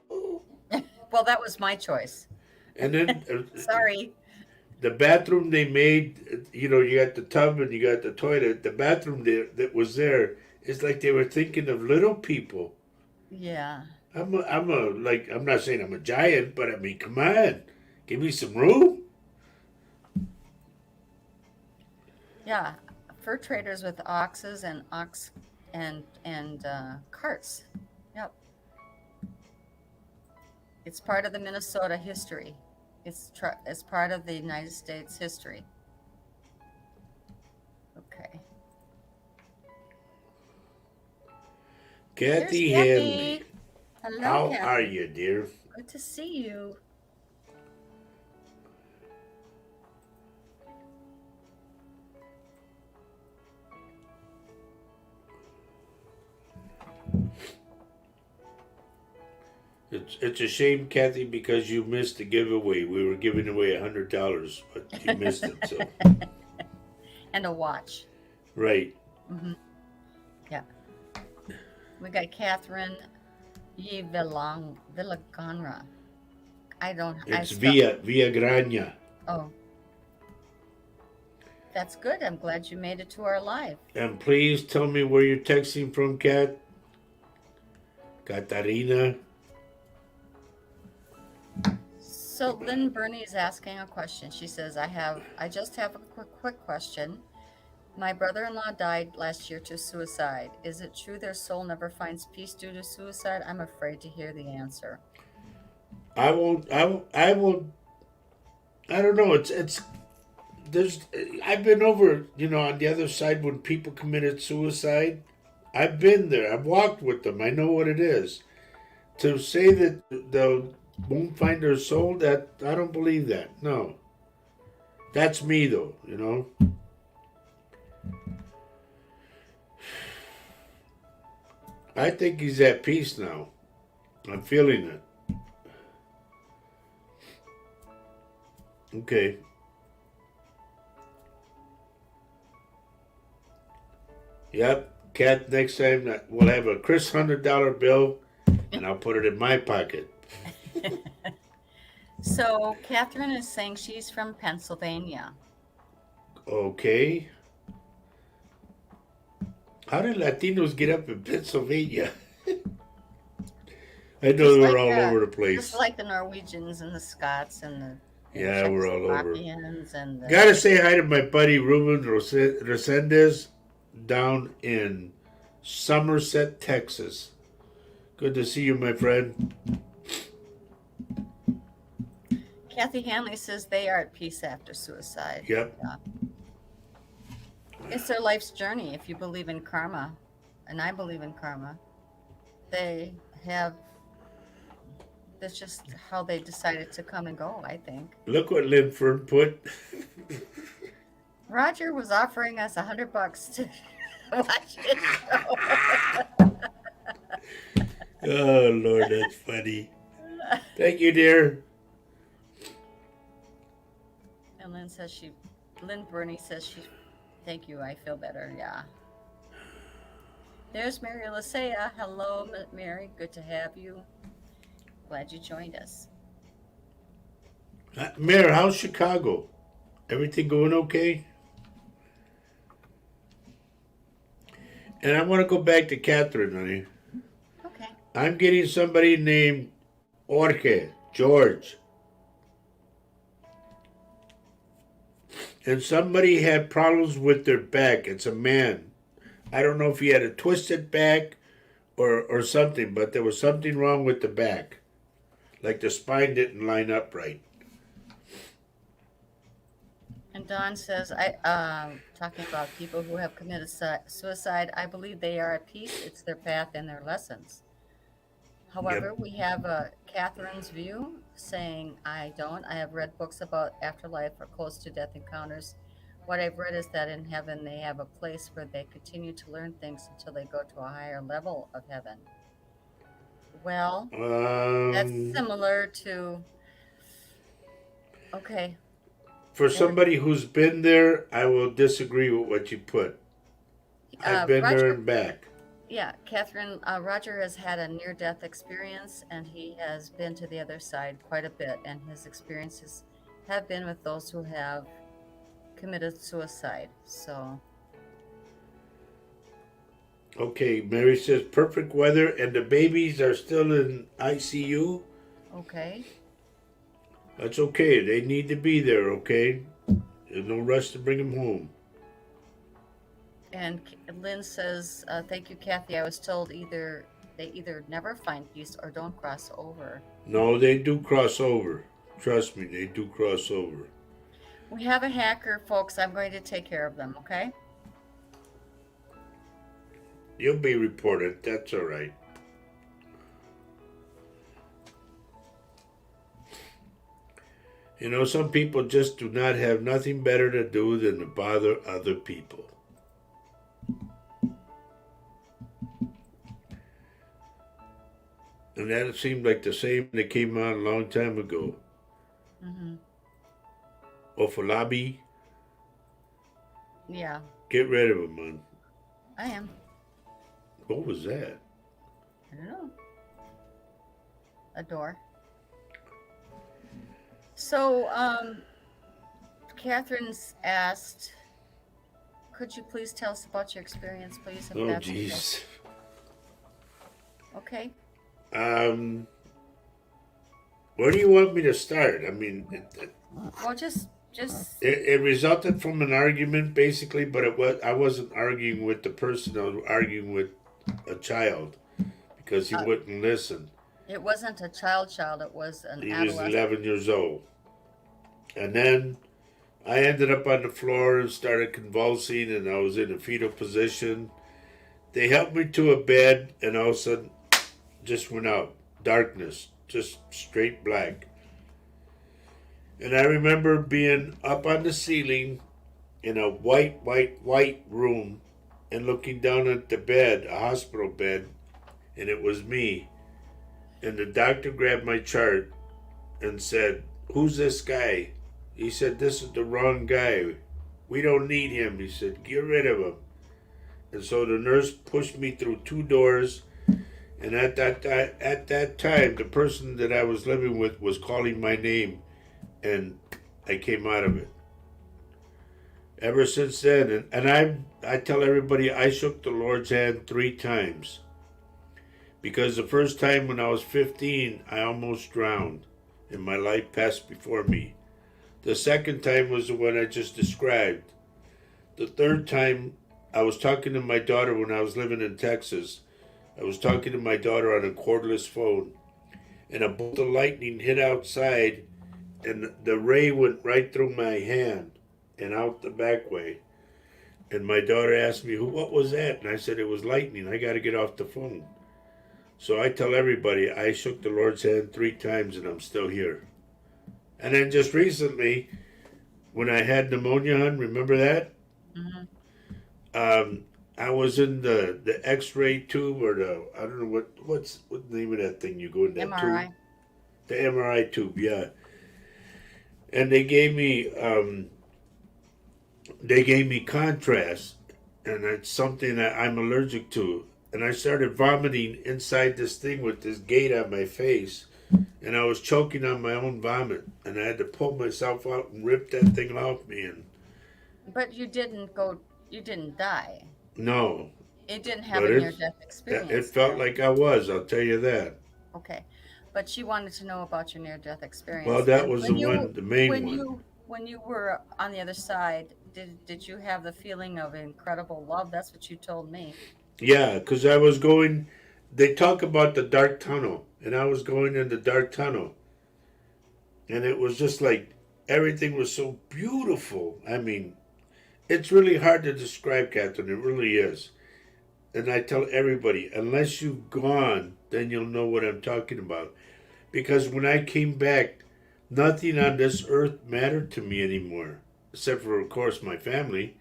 Well, that was my choice. And then sorry. The bathroom they made, you got the tub and you got the toilet. The bathroom that was there is like they were thinking of little people. Yeah. I'm not saying I'm a giant, but I mean, come on, give me some room. Yeah, fur traders with oxes and carts. Yep. It's part of the Minnesota history. It's part of the United States history. Okay. Kathy Hanley. Hello, how Kathy. are you, dear? Good to see you. It's a shame, Kathy, because you missed the giveaway. We were giving away $100, but you missed it. So And a watch. right, Yeah. We got Catherine Villaganra. I it's spell. Via Grania. Oh, that's good. I'm glad you made it to our live. And please tell me where you're texting from, Kat. Katarina. So Lynn Burney is asking a question. She says, I just have a quick question. My brother-in-law died last year to suicide. Is it true their soul never finds peace due to suicide? I'm afraid to hear the answer. I won't. I will. I don't know. It's. There's. I've been over. On the other side when people committed suicide. I've been there. I've walked with them. I know what it is. To say that they won't find their soul, that I don't believe that. No. That's me though. I think he's at peace now. I'm feeling it. Okay. Yep. Kat, next time we'll have a Chris $100 bill and I'll put it in my pocket. So Catherine is saying she's from Pennsylvania. Okay. How did Latinos get up in Pennsylvania? I know we're all over the place. Just like the Norwegians and the Scots and the Yeah, we're all over. And the, Gotta say hi to my buddy Ruben Resendez down in Somerset, Texas. Good to see you, my friend. Kathy Hanley says they are at peace after suicide. Yep. Yeah. It's their life's journey. If you believe in karma, and I believe in karma, that's just how they decided to come and go, I think. Look what Linford put. Roger was offering us $100 to watch his show. Oh, Lord, that's funny. Thank you, dear. And Lynn Burney says thank you, I feel better, yeah. There's Mary Lasea. Hello, Mary, good to have you. Glad you joined us. Mayor, how's Chicago? Everything going okay? And I want to go back to Catherine, honey. Okay. I'm getting somebody named George. And somebody had problems with their back. It's a man. I don't know if he had a twisted back or something, but there was something wrong with the back. Like the spine didn't line up right. And Dawn says, talking about people who have committed suicide, I believe they are at peace. It's their path and their lessons. However, we have Catherine's view saying, I don't. I have read books about afterlife or close to death encounters. What I've read is that in heaven they have a place where they continue to learn things until they go to a higher level of heaven. Well, that's similar to, okay. For somebody who's been there, I will disagree with what you put. I've been there and back. Yeah, Catherine, Roger has had a near-death experience, and he has been to the other side quite a bit, and his experiences have been with those who have committed suicide, so. Okay, Mary says perfect weather, and the babies are still in ICU. Okay. That's okay. They need to be there, okay? There's no rush to bring them home. And Lynn says, thank you, Kathy. I was told they either never find peace or don't cross over. No, they do cross over. Trust me, they do cross over. We have a hacker, folks. I'm going to take care of them, okay? You'll be reported. That's all right. Some people just do not have nothing better to do than to bother other people. And that seemed like the same that came out a long time ago. Mm-hmm. Ofalabi, Yeah, get rid of him, man. I am. What was that? I don't know. A door. So, Catherine's asked, could you please tell us about your experience, please, if Oh, that's jeez. okay? Um, where do you want me to start? I mean, Well, just it resulted from an argument, basically, but I wasn't arguing with the person. I was arguing with a child because he uh, wouldn't listen. it wasn't a child, it was an He was adolescent. 11 years old. And then I ended up on the floor and started convulsing, and I was in a fetal position. They helped me to a bed, and all of a sudden, just went out. Darkness, just straight black. And I remember being up on the ceiling in a white room and looking down at the bed, a hospital bed, and it was me. And the doctor grabbed my chart and said, "Who's this guy?" He said, "This is the wrong guy. We don't need him." He said, "Get rid of him." And so the nurse pushed me through two doors. And at that time, the person that I was living with was calling my name, and I came out of it. Ever since then, and I tell everybody I shook the Lord's hand 3 times. Because the first time when I was 15, I almost drowned, and my life passed before me. The second time was the one I just described. The third time, I was talking to my daughter when I was living in Texas. I was talking to my daughter on a cordless phone, and a bolt of lightning hit outside, and the ray went right through my hand and out the back way. And my daughter asked me, "What was that?" And I said, "It was lightning. I got to get off the phone." So I tell everybody I shook the Lord's hand 3 times, and I'm still here. And then just recently, when I had pneumonia, remember that? Mm-hmm. I was in the X-ray tube, or I don't know what's the name of that thing you go in that MRI. tube, the MRI tube, yeah. And they gave me contrast, and it's something that I'm allergic to. And I started vomiting inside this thing with this gate on my face, and I was choking on my own vomit, and I had to pull myself out and rip that thing off me. And But you didn't die. no, It didn't have but a near-death it experience felt there. like I was. I'll tell you that. Okay. But she wanted to know about your near-death Well, experience. that And was the main one. when you were on the other side, did you have the feeling of incredible love? That's what you told me. Yeah, because I was going. They talk about the dark tunnel, and I was going in the dark tunnel, and it was just like everything was so beautiful. I mean, it's really hard to describe, Catherine. It really is. And I tell everybody, unless you've gone, then you'll know what I'm talking about. Because when I came back, nothing on this earth mattered to me anymore, except for, of course, my family,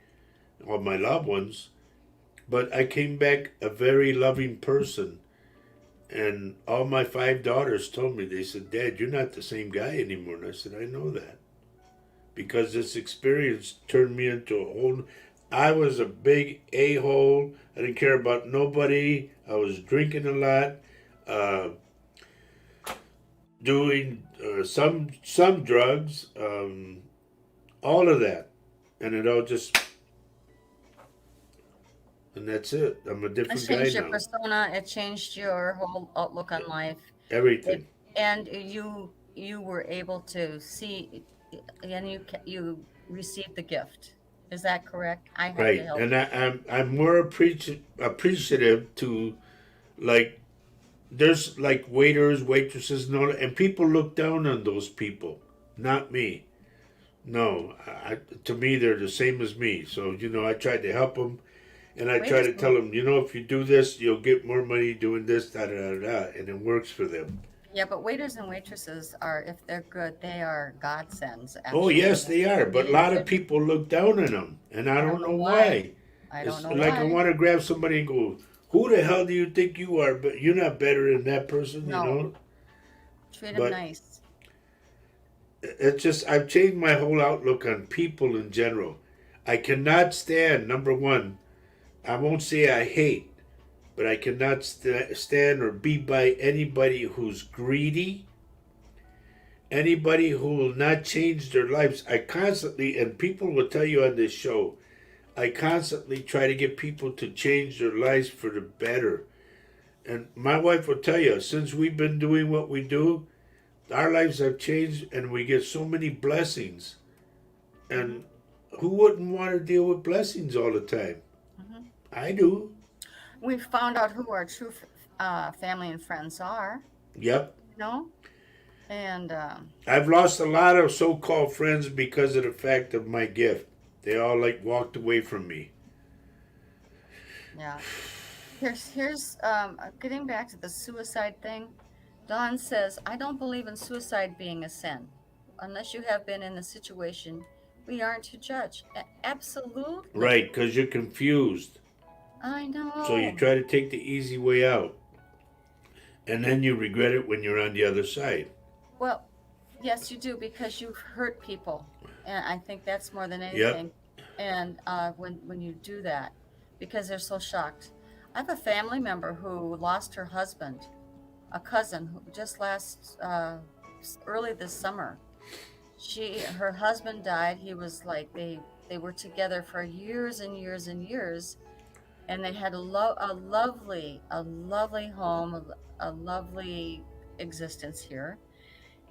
all my loved ones. But I came back a very loving person. And all my 5 daughters told me, they said, "Dad, you're not the same guy anymore." And I said, "I know that." Because this experience turned me into a whole. I was a big a-hole. I didn't care about nobody. I was drinking a lot, uh, doing some drugs, all of that. And it all just. And that's it. I'm a It different guy changed your now. persona. It changed your whole outlook on life. It, Everything. and you were able to see, and you received the gift. Is that correct? I had to Right, help. and I'm more appreciative to, like, there's like waiters, waitresses, and all that, and people look down on those people, not me. No, to me they're the same as me. So I tried to help them, and I try Waiters, to tell them, if you do this, you'll get more money doing this, da da da da, and it works for them. yeah, but waiters and waitresses are, if they're good, they are godsends. Oh Actually, yes, they are, but a lot of people look down on them, and I I don't don't know know why. why. I don't It's know like I why. want to grab somebody and go, who the hell do you think you are? But you're not better than that person, you No, know. treat them But nice. it's just I've changed my whole outlook on people in general. I cannot stand number one. I won't say I hate, but I cannot stand or be by anybody who's greedy, anybody who will not change their lives. I constantly, and people will tell you on this show, I constantly try to get people to change their lives for the better. And my wife will tell you, since we've been doing what we do, our lives have changed and we get so many blessings. Hmm. And who wouldn't want to deal with blessings all the time? Hmm. I do. We found out who our true family and friends are, Yep. you know? And I've lost a lot of so called friends because of the fact of my gift. They all like walked away from me. yeah. Here's getting back to the suicide thing. Dawn says, I don't believe in suicide being a sin. Unless you have been in a situation, we aren't to judge. Absolutely. Right, because you're confused. I So you know. try to take the easy way out. And then you regret it when you're on the other side. Well, yes, you do because you hurt people. And I think that's more than Yep. anything. And when you do that, because they're so shocked. I have a family member who lost her husband, a cousin, who just early this summer. Her husband died. He was like they were together for years and years and years, and they had a lovely home, a lovely existence here.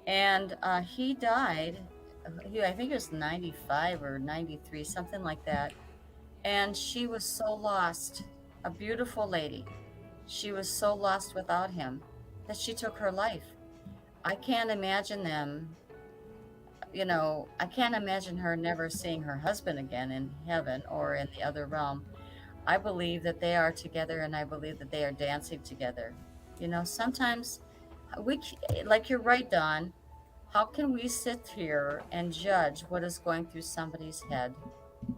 And he died. I think he was 95 or 93, something like that. And she was so lost, a beautiful lady. She was so lost without him that she took her life. I can't imagine them, I can't imagine her never seeing her husband again in heaven or in the other realm. I believe that they are together and I believe that they are dancing together. Sometimes like you're right, Don. How can we sit here and judge what is going through somebody's head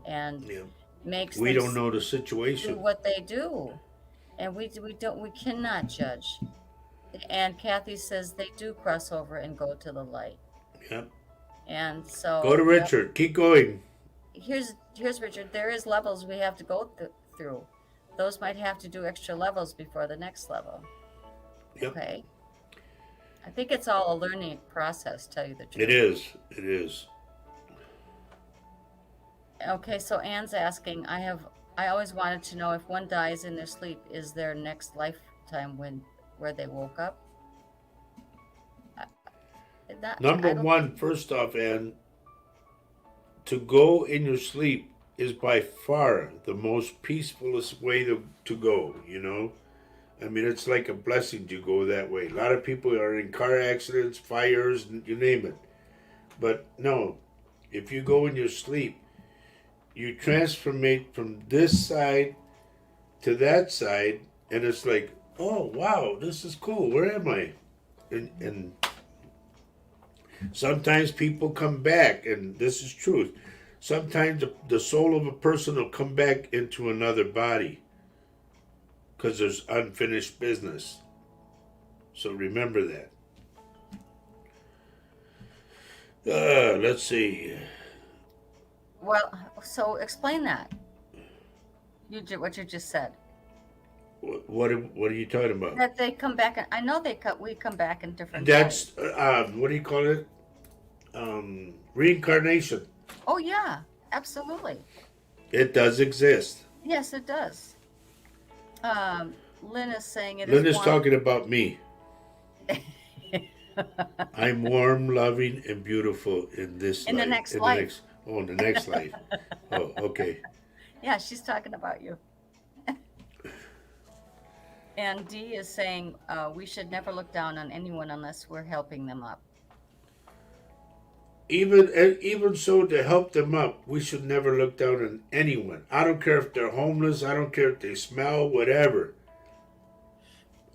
and Yeah. makes We them don't know the do situation. what they do? And we cannot judge. And Kathy says they do cross over and go to the light. Yep. And Go so, to yep. Richard. Keep going. Here's Richard. There is levels we have to go through. Those might have to do extra levels before the next level. Yep. Okay. I think it's all a learning process, tell you the It truth. is. It is. Okay, so Anne's asking, I always wanted to know if one dies in their sleep, is their next lifetime where they woke up? I, Number I don't think. one, first off, and to go in your sleep is by far the most peacefulest way to go, you know? I mean, it's like a blessing to go that way. A lot of people are in car accidents, fires, you name it. But no, if you go in your sleep, you transformate from this side to that side, and it's like, oh, wow, this is cool. Where am I? And sometimes people come back, and this is truth. Sometimes the soul of a person will come back into another body because there's unfinished business. So remember that. Let's see. Well, so explain that. What you just said. What are you talking about? That they come back, I know we come back in different bodies. That's what do you call it? Reincarnation. Oh yeah, absolutely. It does exist. Yes, it does. Lynn is saying it is Linda's warm. talking about me. I'm warm, loving, and beautiful in this In the life. next In life. the next life. Oh, okay. Yeah, she's talking about you. And Dee is saying we should never look down on anyone unless we're helping them up. Even so, to help them up, we should never look down on anyone. I don't care if they're homeless. I don't care if they smell, whatever.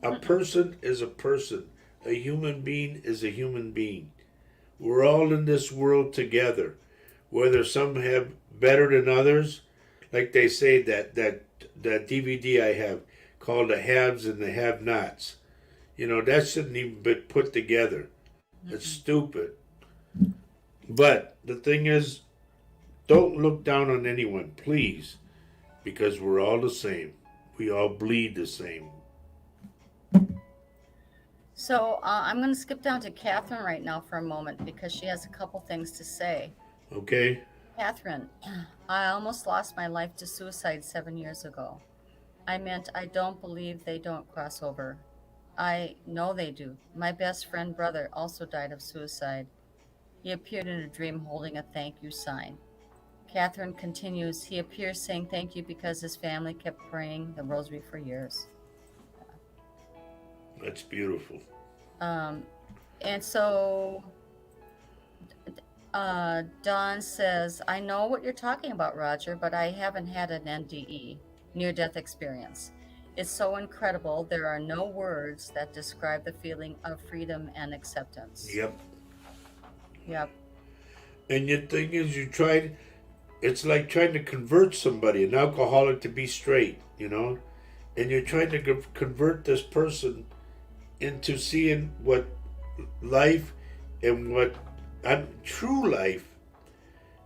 A person is a person. A human being is a human being. We're all in this world together. Whether some have better than others, like they say that DVD I have, called the haves and the have-nots. You know, that shouldn't even be put together. It's stupid. But the thing is, don't look down on anyone, please, because we're all the same. We all bleed the same. So I'm going to skip down to Catherine right now for a moment because she has a couple things to say. Okay? Catherine, I almost lost my life to suicide 7 years ago. I meant I don't believe they don't cross over. I know they do. My best friend brother also died of suicide. He appeared in a dream holding a thank you sign. Catherine continues, he appears saying thank you because his family kept praying the rosary for years. That's beautiful. And so Dawn says, I know what you're talking about, Roger, but I haven't had an NDE, near-death experience. It's so incredible. There are no words that describe the feeling of freedom and acceptance. Yep. Yep. And the thing is, it's like trying to convert somebody, an alcoholic, to be straight, you know? And you're trying to convert this person into seeing what life and what true life,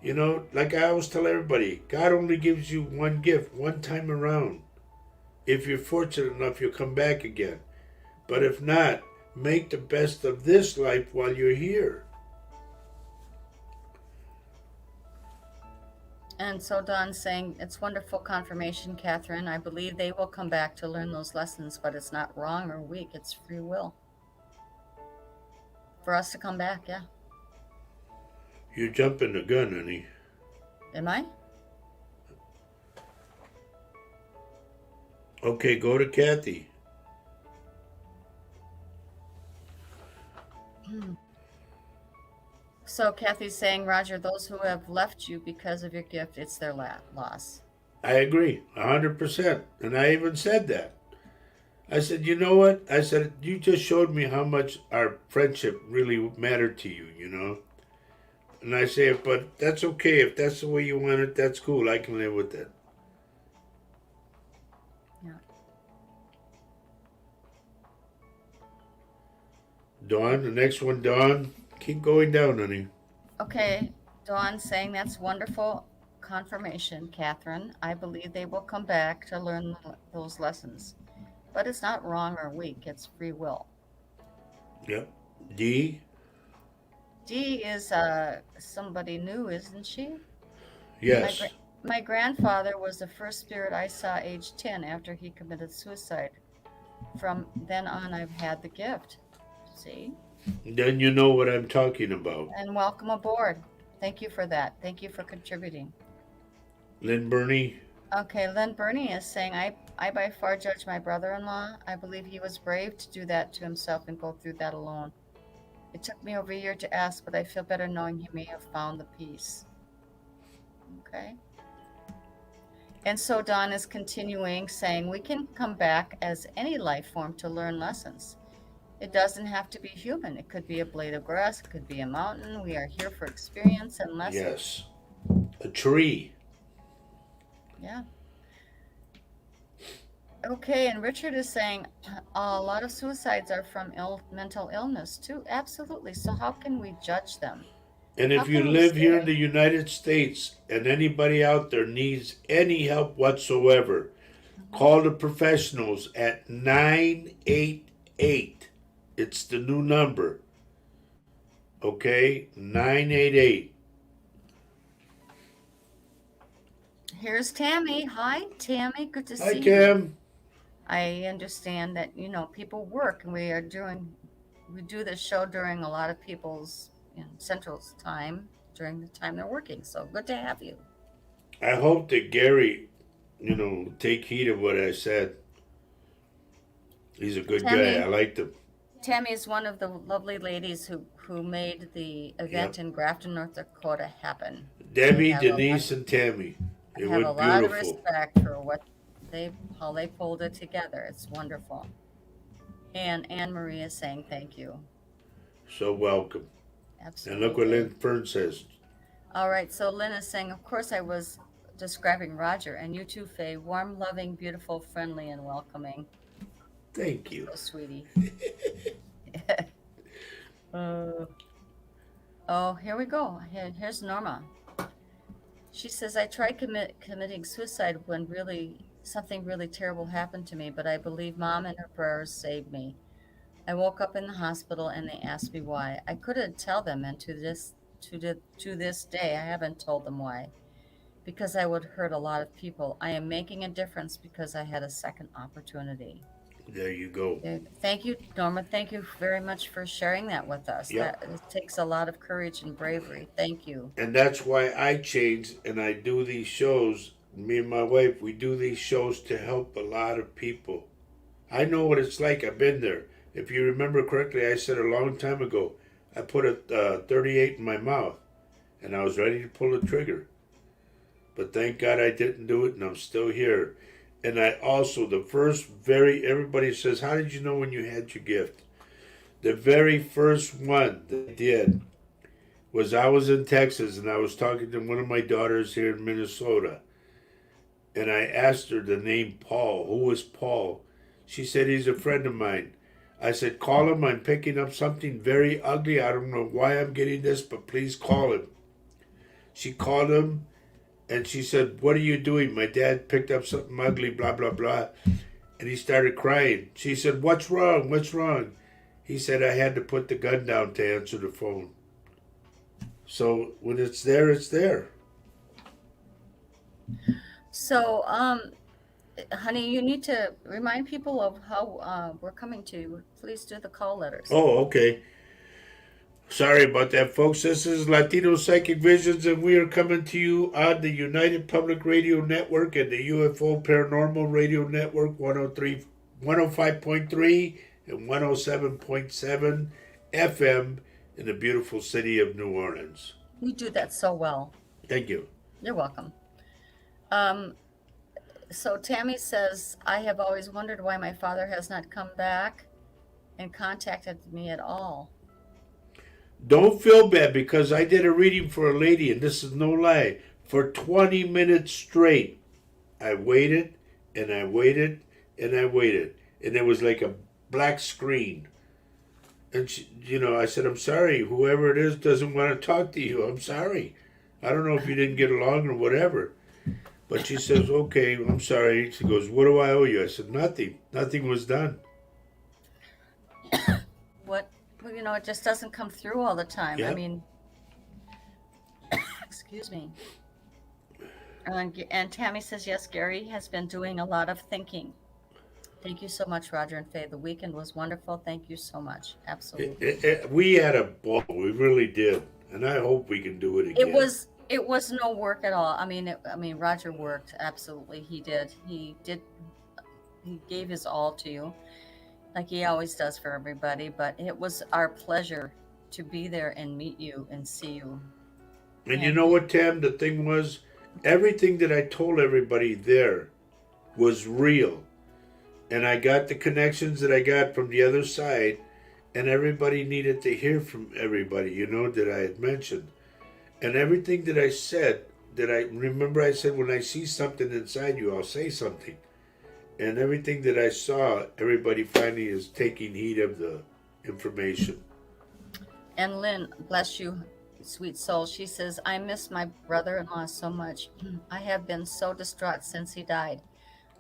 you know, like I always tell everybody, God only gives you one gift, one time around. If you're fortunate enough, you'll come back again. But if not, make the best of this life while you're here. And so Dawn's saying, it's wonderful confirmation, Catherine. I believe they will come back to learn those lessons, but it's not wrong or weak. It's free will. For us to come back, yeah. You're jumping the gun, honey. Am I? Okay, go to Kathy. So Kathy's saying, Roger, those who have left you because of your gift, it's their loss. I agree, 100%. And I even said that. I said, you know what? I said, you just showed me how much our friendship really mattered to you, you know? And I say, but that's okay. If that's the way you want it, that's cool. I can live with it. Yeah. Dawn, the next one, Dawn. Keep going down, honey. Okay, Dawn saying that's wonderful confirmation, Catherine. I believe they will come back to learn those lessons. But it's not wrong or weak, it's free will. Yep. D. Dee is somebody new, isn't she? Yes. My grandfather was the first spirit I saw age 10 after he committed suicide. From then on, I've had the gift. See? Then you know what I'm talking about. And welcome aboard. Thank you for that. Thank you for contributing. Lynn Burney. Okay, Lynn Burney is saying, I by far judge my brother-in-law. I believe he was brave to do that to himself and go through that alone. It took me over a year to ask, but I feel better knowing he may have found the peace. Okay. And so Don is continuing saying, we can come back as any life form to learn lessons. It doesn't have to be human. It could be a blade of grass. It could be a mountain. We are here for experience and lessons. Yes. A tree. Yeah. Okay, and Richard is saying a lot of suicides are from mental illness too. Absolutely. So how can we judge them? And if you live here in the United States and anybody out there needs any help whatsoever, call the professionals at 988. It's the new number. Okay? 988. Here's Tammy. Hi, Tammy. Good to see you. Hi, Tam. I understand that, people work and we do this show during a lot of people's Central's time during the time they're working. So good to have you. I hope that Gary, take heed of what I said. He's a good guy. I liked him. Tammy is one of the lovely ladies who made the event in Grafton, North Dakota happen. Debbie, Denise, and Tammy. I have a lot of respect for how they pulled it together. It's wonderful. And Anne Marie is saying thank you. So welcome. Absolutely. And look what Lynn Fern says. All right, so Lynn is saying, of course I was describing Roger. And you too, Faye. Warm, loving, beautiful, friendly, and welcoming. Thank you. So, sweetie. uh, oh, here we go. Here's Norma. She says, I tried committing suicide when something really terrible happened to me, but I believe Mom and her prayers saved me. I woke up in the hospital and they asked me why. I couldn't tell them, and to this day, I haven't told them why. Because I would hurt a lot of people. I am making a difference because I had a second opportunity. There you go. Thank you, Norma. Thank you very much for sharing that with us. Yep. That it takes a lot of courage and bravery. Thank you. And that's why I changed and I do these shows. Me and my wife, we do these shows to help a lot of people. I know what it's like. I've been there. If you remember correctly, I said a long time ago, I put a 38 in my mouth and I was ready to pull the trigger. But thank God I didn't do it and I'm still here. And I also, everybody says, how did you know when you had your gift? The very first one that I did was I was in Texas and I was talking to one of my daughters here in Minnesota. And I asked her the name Paul. Who was Paul? She said, he's a friend of mine. I said, call him. I'm picking up something very ugly. I don't know why I'm getting this, but please call him. She called him and she said, what are you doing? My dad picked up something ugly, blah, blah, blah. And he started crying. She said, what's wrong? What's wrong? He said, I had to put the gun down to answer the phone. So when it's there, it's there. So, honey, you need to remind people of how we're coming to you. Please do the call letters. Oh, okay. Sorry about that, folks. This is Latino Psychic Visions, and we are coming to you on the United Public Radio Network and the UFO Paranormal Radio Network 105.3 and 107.7 FM in the beautiful city of New Orleans. You do that so well. Thank you. You're welcome. So Tammy says, I have always wondered why my father has not come back and contacted me at all. Don't feel bad because I did a reading for a lady, and this is no lie, for 20 minutes straight. I waited, and I waited, and I waited. And it was like a black screen. And, she, I said, I'm sorry. Whoever it is doesn't want to talk to you. I'm sorry. I don't know if you didn't get along or whatever. But she says, okay, I'm sorry. She goes, what do I owe you? I said, nothing. Nothing was done. What? It just doesn't come through all the time. Yep. I mean, excuse me. And Tammy says, yes, Gary has been doing a lot of thinking. Thank you so much, Roger and Faye. The weekend was wonderful. Thank you so much. Absolutely. We had a ball. We really did. And I hope we can do it again. It was no work at all. I mean, Roger worked. Absolutely. He did. He gave his all to you, like he always does for everybody. But it was our pleasure to be there and meet you and see you. And you know what, Tam? The thing was, everything that I told everybody there was real. And I got the connections that I got from the other side, and everybody needed to hear from everybody, that I had mentioned. And everything that I said, I said, when I see something inside you, I'll say something. And everything that I saw, everybody finally is taking heed of the information. And Lynn, bless you, sweet soul. She says, I miss my brother-in-law so much. I have been so distraught since he died.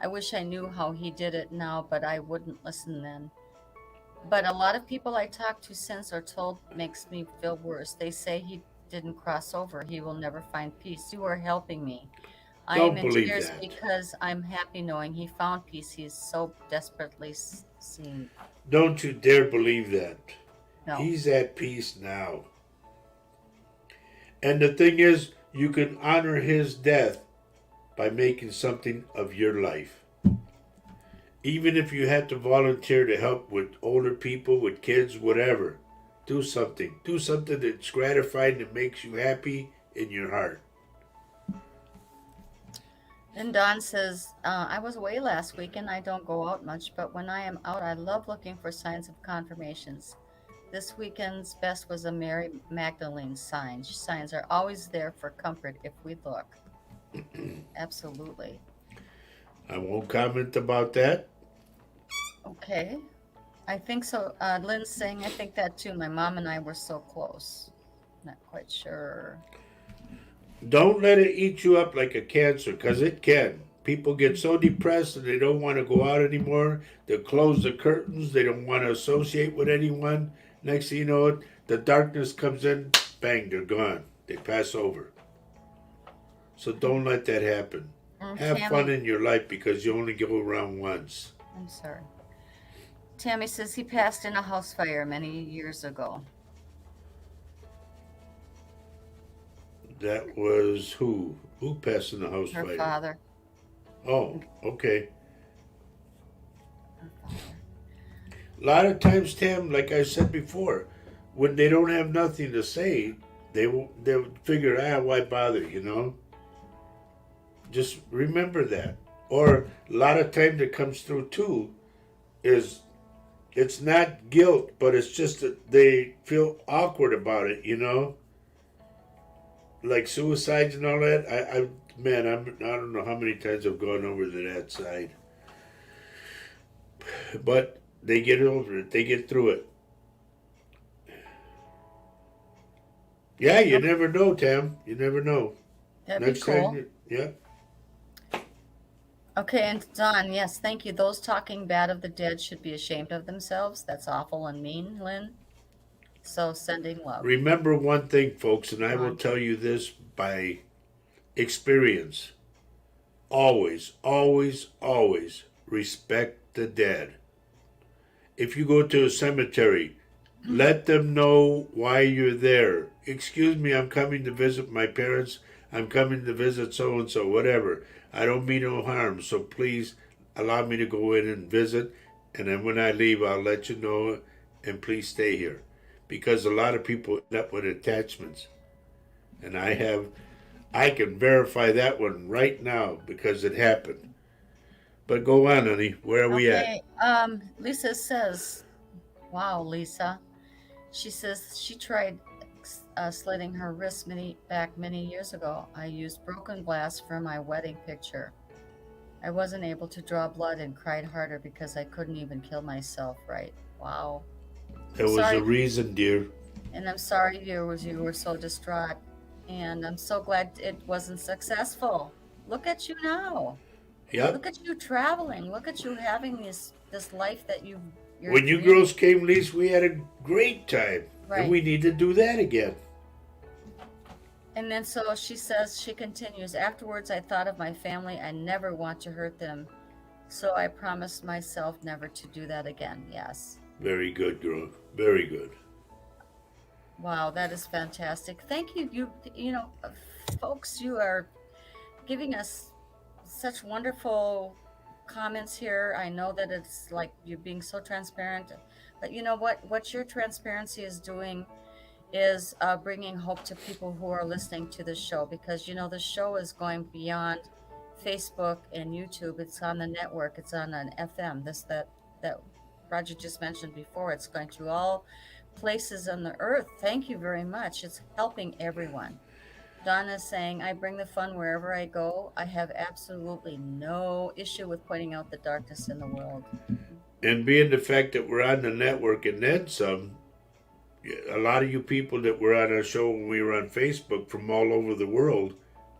I wish I knew how he did it now, but I wouldn't listen then. But a lot of people I talked to since are told makes me feel worse. They say he didn't cross over. He will never find peace. You are helping me. I am in tears because I'm happy knowing he found peace. He is so desperately seeking. Don't you dare believe that. No. He's at peace now. And the thing is, you can honor his death by making something of your life. Even if you had to volunteer to help with older people, with kids, whatever. Do something. Do something that's gratifying, that makes you happy in your heart. And Don says, I was away last week and I don't go out much, but when I am out, I love looking for signs of confirmations. This weekend's best was a Mary Magdalene sign. Signs are always there for comfort if we look. Absolutely. I won't comment about that. Okay. I think so. Lynn's saying, I think that too. My mom and I were so close. Not quite sure. Don't let it eat you up like a cancer, because it can. People get so depressed and they don't want to go out anymore. They close the curtains. They don't want to associate with anyone. Next thing you know, the darkness comes in. Bang, they're gone. They pass over. So don't let that happen. Have fun Tammy, in your life because you only go around once. I'm sorry. Tammy says he passed in a house fire many years ago. That was who? Who passed in the house Her fire? father. Oh, okay. Her father. A lot of times, Tam, like I said before, when they don't have nothing to say, they'll figure, why bother? Just remember that. Or a lot of times that comes through too is it's not guilt, but it's just that they feel awkward about it. Like suicides and all that. I don't know how many times I've gone over to that side, but they get over it. They get through it. Yeah, you Oh, never know, Tam. You never know. that'd be Next time, cool. yeah. Okay, and Don, yes, thank you. Those talking bad of the dead should be ashamed of themselves. That's awful and mean, Lynn. So sending love. Remember one thing, folks, and I will Ron. tell you this by experience. Always, always, always respect the dead. If you go to a cemetery, let them know why you're there. Excuse me, I'm coming to visit my parents. I'm coming to visit so and so, whatever. I don't mean no harm, so please allow me to go in and visit. And then when I leave, I'll let you know, and please stay here. Because a lot of people end up with attachments. And I can verify that one right now because it happened. But go on, honey. Where are we at? Okay, Lisa says, wow, Lisa. She says she tried slitting her wrist many years ago. I used broken glass for my wedding picture. I wasn't able to draw blood and cried harder because I couldn't even kill myself right. Wow. I'm There was a sorry, reason, dear. and I'm sorry you were so distraught. And I'm so glad it wasn't successful. Look at you now. Look Yep. at you traveling. Look at you having this life that you're When you dreaming. girls came, Lise, we had a great time. And Right. we need to do that again. And then so she says, she continues, afterwards I thought of my family. I never want to hurt them. So I promised myself never to do that again. Yes. Very good, girl. Very good. Wow, that is fantastic. Thank you. Folks, you are giving us such wonderful comments here. I know that it's like you being so transparent, but you know what your transparency is doing is bringing hope to people who are listening to the show, because the show is going beyond Facebook and YouTube. It's on the network. It's on an FM. That Roger just mentioned before. It's going to all places on the earth. Thank you very much. It's helping everyone. Donna's saying, I bring the fun wherever I go. I have absolutely no issue with pointing out the darkness in the world. And being the fact that we're on the network and then some, a lot of you people that were on our show when we were on Facebook from all over the world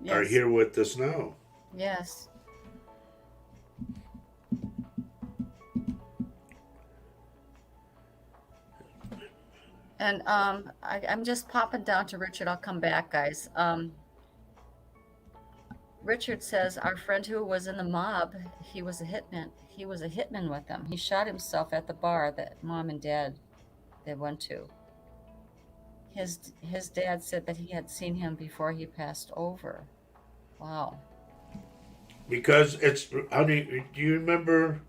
are Yes, here with us now. yes. And I'm just popping down to Richard. I'll come back, guys. Richard says our friend who was in the mob, he was a hitman. He was a hitman with them. He shot himself at the bar that mom and dad they went to. His dad said that he had seen him before he passed over. Wow. Because it's, honey, do you remember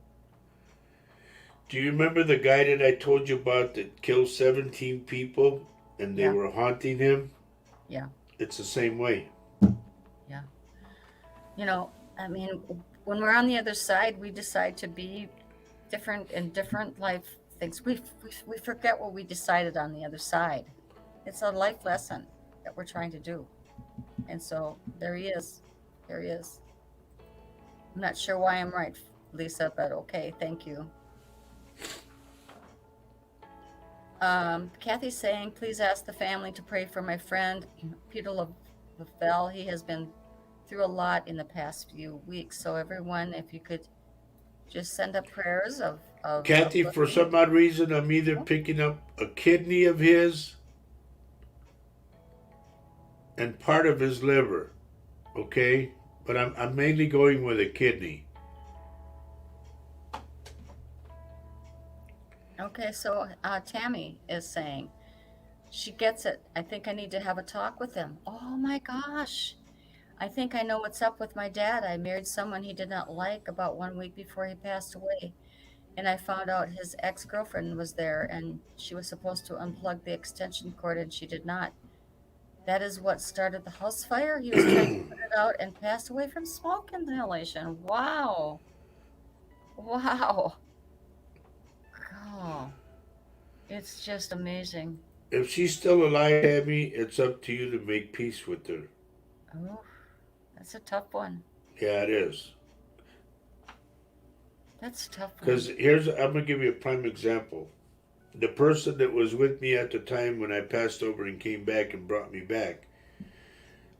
the guy that I told you about that killed 17 people and they Yeah, were haunting him? yeah, It's the same way. yeah. I mean, when we're on the other side, we decide to be different in different life things. We forget what we decided on the other side. It's a life lesson that we're trying to do. And so there he is. There he is. I'm not sure why I'm right, Lisa, but okay, thank you. Kathy's saying, please ask the family to pray for my friend, Peter Lavelle. He has been through a lot in the past few weeks. So everyone, if you could just send up prayers of Kathy, for uplifting. some odd reason, I'm either picking up a kidney of his and part of his liver, okay? But I'm mainly going with a kidney. Okay, so Tammy is saying, she gets it. I think I need to have a talk with him. Oh my gosh. I think I know what's up with my dad. I married someone he did not like about 1 week before he passed away. And I found out his ex-girlfriend was there and she was supposed to unplug the extension cord and she did not. That is what started the house fire. He was trying to put it out and passed away from smoke inhalation. Wow. Wow. Oh, it's just amazing. If she's still alive, Tammy, it's up to you to make peace with her. Oh, that's a tough one. Yeah, it is. That's a tough one. Because I'm going to give you a prime example. The person that was with me at the time when I passed over and came back and brought me back,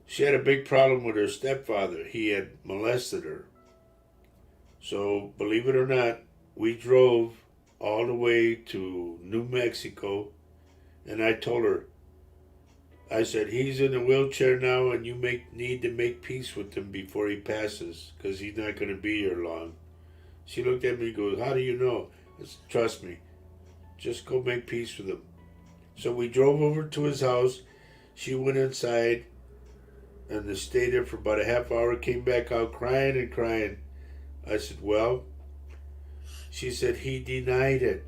she had a big problem with her stepfather. He had molested her. So, believe it or not, we drove all the way to New Mexico, and I told her, I said, he's in a wheelchair now, and you need to make peace with him before he passes, because he's not going to be here long. She looked at me and goes, how do you know? I said, trust me. Just go make peace with him. So we drove over to his house. She went inside and stayed there for about a half hour, came back out crying and crying. I said, well, she said, he denied it.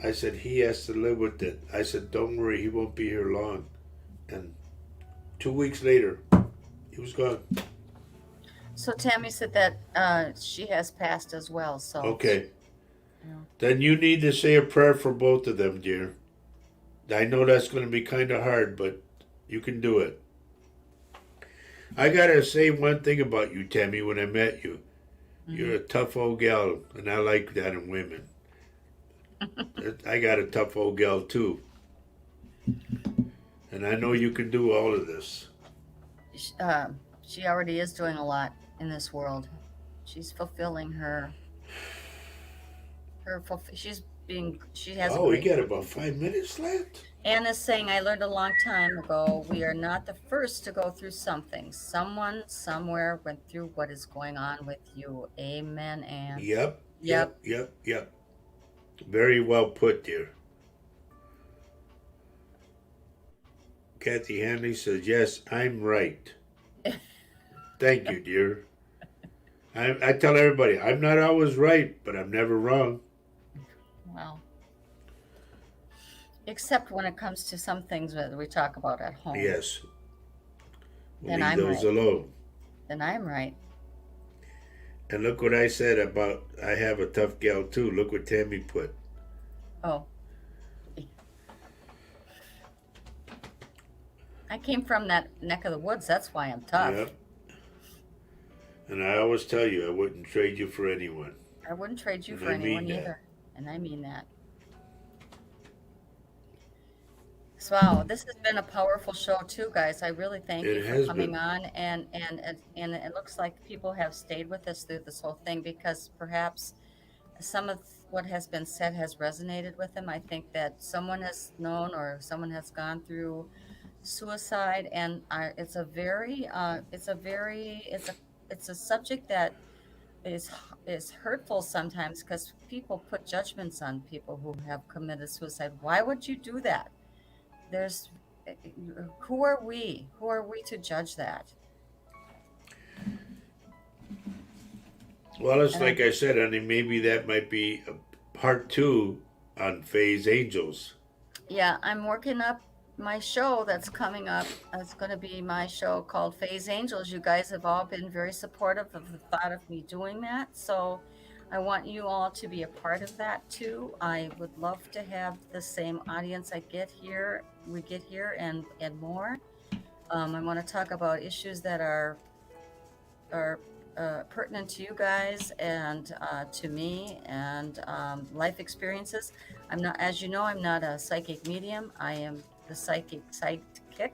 I said, he has to live with it. I said, don't worry, he won't be here long. And 2 weeks later, he was gone. So Tammy said that she has passed as well. So Okay. Yeah. Then you need to say a prayer for both of them, dear. I know that's going to be kind of hard, but you can do it. I got to say one thing about you, Tammy, when I met you. You're a tough old gal, and I like that in women. I got a tough old gal, too. And I know you can do all of this. She already is doing a lot in this world. She's fulfilling she has. Oh, we got about 5 minutes left? Anna's saying, I learned a long time ago, we are not the first to go through something. Someone somewhere went through what is going on with you. Amen, Ann. Yep. Very well put, dear. Kathy Hanley says, yes, I'm right. Thank you, dear. I tell everybody, I'm not always right, but I'm never wrong. Well, except when it comes to some things that we talk about at home. Yes. Then Leave I'm those right. alone. Then I'm right. And look what I said about I have a tough gal too. Look what Tammy put. Oh. I came from that neck of the woods. That's why I'm tough. Yep. And I always tell you, I wouldn't trade you for anyone. I wouldn't trade you And for I anyone mean that. either. And I mean that. So, wow, this has been a powerful show too, guys. I really thank It you for has coming been. on, and it looks like people have stayed with us through this whole thing because perhaps some of what has been said has resonated with them. I think that someone has known or someone has gone through suicide, and it's a subject that is hurtful sometimes because people put judgments on people who have committed suicide. Why would you do that? There's who are we? Who are we to judge that? Well, it's And like I said, honey, maybe that might be a part 2 on Faye's Angels. yeah, I'm working up my show that's coming up. It's going to be my show called Phase Angels. You guys have all been very supportive of the thought of me doing that. So I want you all to be a part of that too. I would love to have the same audience we get here and more. I want to talk about issues that are pertinent to you guys and to me and life experiences. I'm not, as you know, I'm not a psychic medium. I am the psychic sidekick.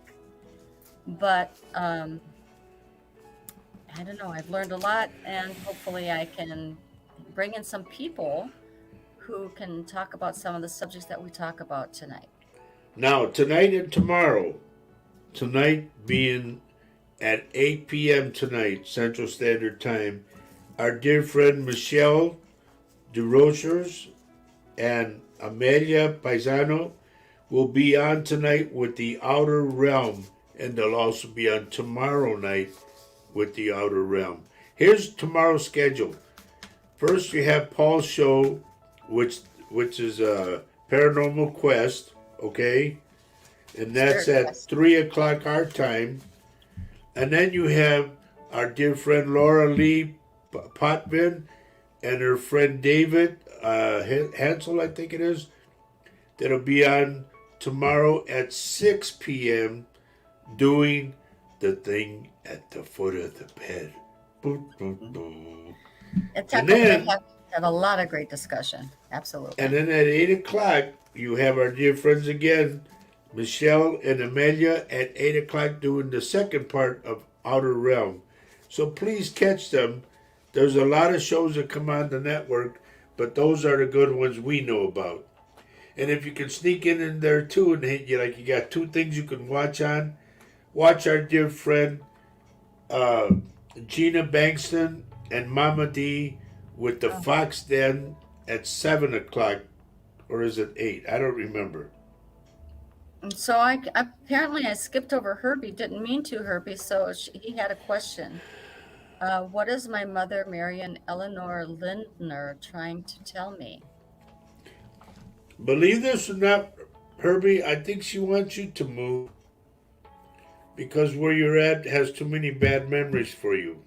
But I don't know. I've learned a lot, and hopefully, I can bring in some people who can talk about some of the subjects that we talk about tonight. Now, tonight and tomorrow, tonight being at 8 p.m. tonight, Central Standard Time, our dear friend Michelle DeRochers and Amelia Paisano will be on tonight with the Outer Realm, and they'll also be on tomorrow night with the Outer Realm. Here's tomorrow's schedule. First, you have Paul's show, which is a Paranormal Quest, okay? And that's at 3 o'clock our time. And then you have our dear friend Laura Lee Potvin and her friend David Hansel, I think it is, that'll be on tomorrow at 6 p.m. doing the thing at the foot of the bed. And then have a lot of great discussion. Absolutely. And then at 8 o'clock, you have our dear friends again, Michelle and Amelia, at 8 o'clock doing the second part of Outer Realm. So please catch them. There's a lot of shows that come on the network, but those are the good ones we know about. And if you can sneak in there too, and you got two things you can watch on, watch our dear friend Gina Bankston and Mama D with the Fox Den at 7 o'clock, or is it 8? I don't remember. And so apparently I skipped over Herbie. Didn't mean to, Herbie. So he had a question. What is my mother, Marion Eleanor Lindner, trying to tell me? Believe this or not, Herbie, I think she wants you to move because where you're at has too many bad memories for you.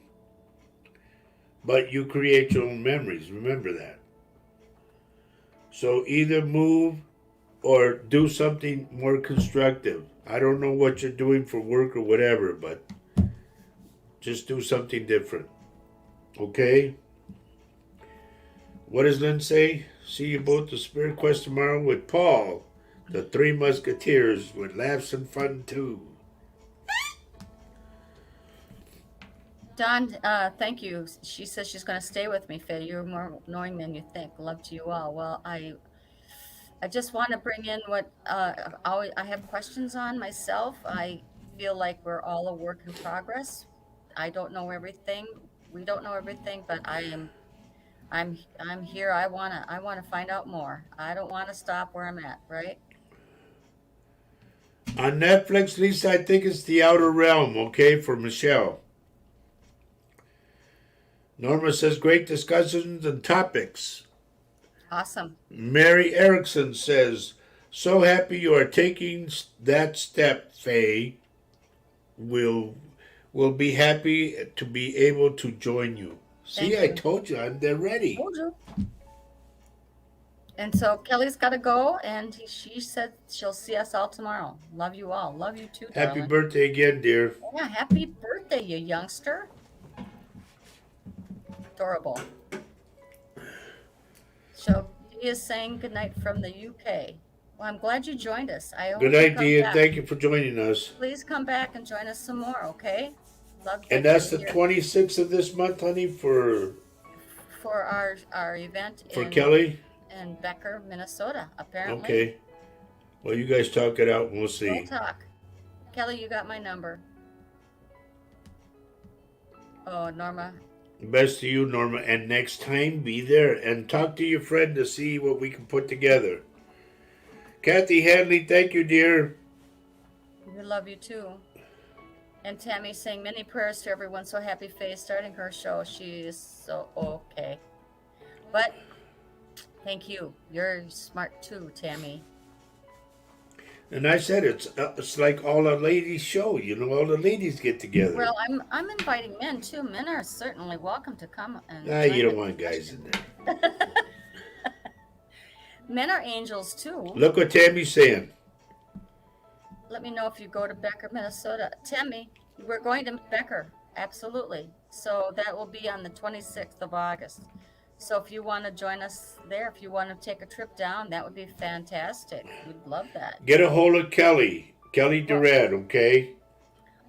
But you create your own memories, remember that. So either move or do something more constructive. I don't know what you're doing for work or whatever, but just do something different. Okay? What does Lynn say? See you both at Spirit Quest tomorrow with Paul, the Three Musketeers, with laughs and fun too. Don, thank you. She says she's going to stay with me, Faye. You're more knowing than you think. Love to you all. Well, I just want to bring in what I have questions on myself. I feel like we're all a work in progress. I don't know everything. We don't know everything, but I'm here. I wanna find out more. I don't want to stop where I'm at, right? On Netflix, Lisa, I think it's The Outer Realm, okay, for Michelle. Norma says great discussions and topics. Awesome. Mary Erickson says, so happy you are taking that step, Faye. We'll be happy to be able to join you. See, I told you, they're ready. Told you. And so Kelly's got to go, and she said she'll see us all tomorrow. Love you all. Love you too, darling. Happy birthday again, dear. Yeah, happy birthday, you youngster. Adorable. So he is saying goodnight from the UK. Well, I'm glad you joined us. Good night, Dia. Thank you for joining us. Please come back and join us some more, okay? Love. And that's the 26th of this month, honey, for our event for Kelly in Becker, Minnesota. Apparently. Okay. Well, you guys talk it out, and we'll see. We'll talk. Kelly, you got my number. Oh, Norma. Best to you, Norma. And next time, be there and talk to your friend to see what we can put together. Kathy Hadley, thank you, dear. We love you too. And Tammy saying many prayers to everyone. So happy Faye starting her show. She is so okay. But thank you. You're smart too, Tammy. And I said it's like all a ladies show, you know, all the ladies get together. Well, I'm inviting men too. Men are certainly welcome to come and you don't want guys in there. Men are angels too. Look what Tammy's saying. Let me know if you go to Becker, Minnesota. Tammy, we're going to Becker. Absolutely. So that will be on the 26th of August. So if you want to join us there, if you want to take a trip down, that would be fantastic. We'd love that. Get a hold of Kelly Well, Durant, okay?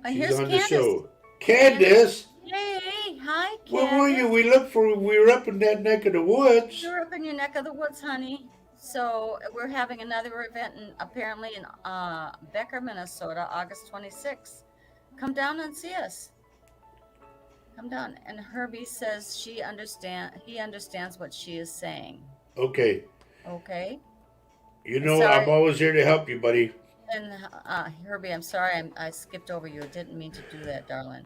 She's here's on the Candace. show. Candace, Yay! Hi, where were you? Candace. We were up in that neck of the woods. You're up in your neck of the woods, honey. So we're having another event apparently in Becker, Minnesota, August 26th. Come down and see us. Come down. And Herbie says he understands what she is saying. Okay. Okay. You know I'm always here to help you, buddy. And Herbie, I'm sorry I skipped over you. I didn't mean to do that, darling.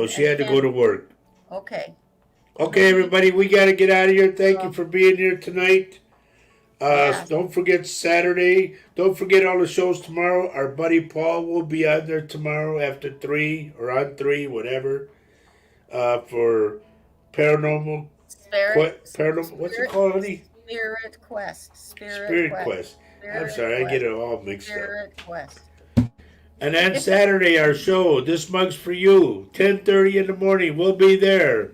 She had to go to work. Okay. Okay, everybody, we got to get out of here. Thank you for being here tonight. Yes. Don't forget Saturday. Don't forget all the shows tomorrow. Our buddy Paul will be on there tomorrow after 3 or on 3, whatever. For paranormal. Paranormal. What's it called, honey? Spirit Quest. Spirit Quest. I'm sorry, I get it all mixed up. Spirit Quest. And then Saturday, our show, This Mug's for You, 10:30 in the morning. We'll be there.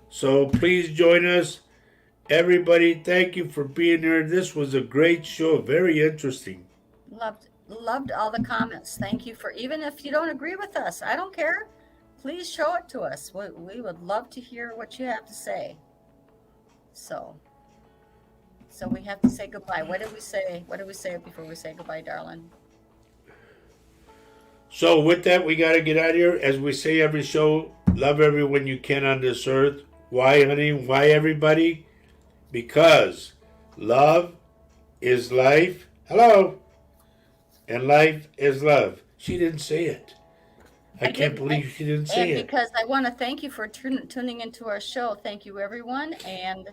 So please join us. Everybody, thank you for being here. This was a great show. Very interesting. Loved all the comments. Thank you for, even if you don't agree with us, I don't care. Please show it to us. We would love to hear what you have to say. So we have to say goodbye. What did we say? What did we say before we say goodbye, darling? So with that, we got to get out of here. As we say every show, love everyone you can on this earth. Why, honey? Why, everybody? Because love is life. Hello. And life is love. She didn't say it. I can't believe she didn't say it. Because I want to thank you for tuning into our show. Thank you, everyone. And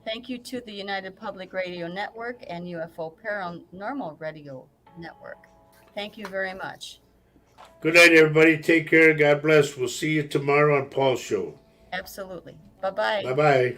thank you to the United Public Radio Network and UFO Paranormal Radio Network. Thank you very much. Good night, everybody. Take care. God bless. We'll see you tomorrow on Paul's show. Absolutely. Bye-bye. Bye-bye.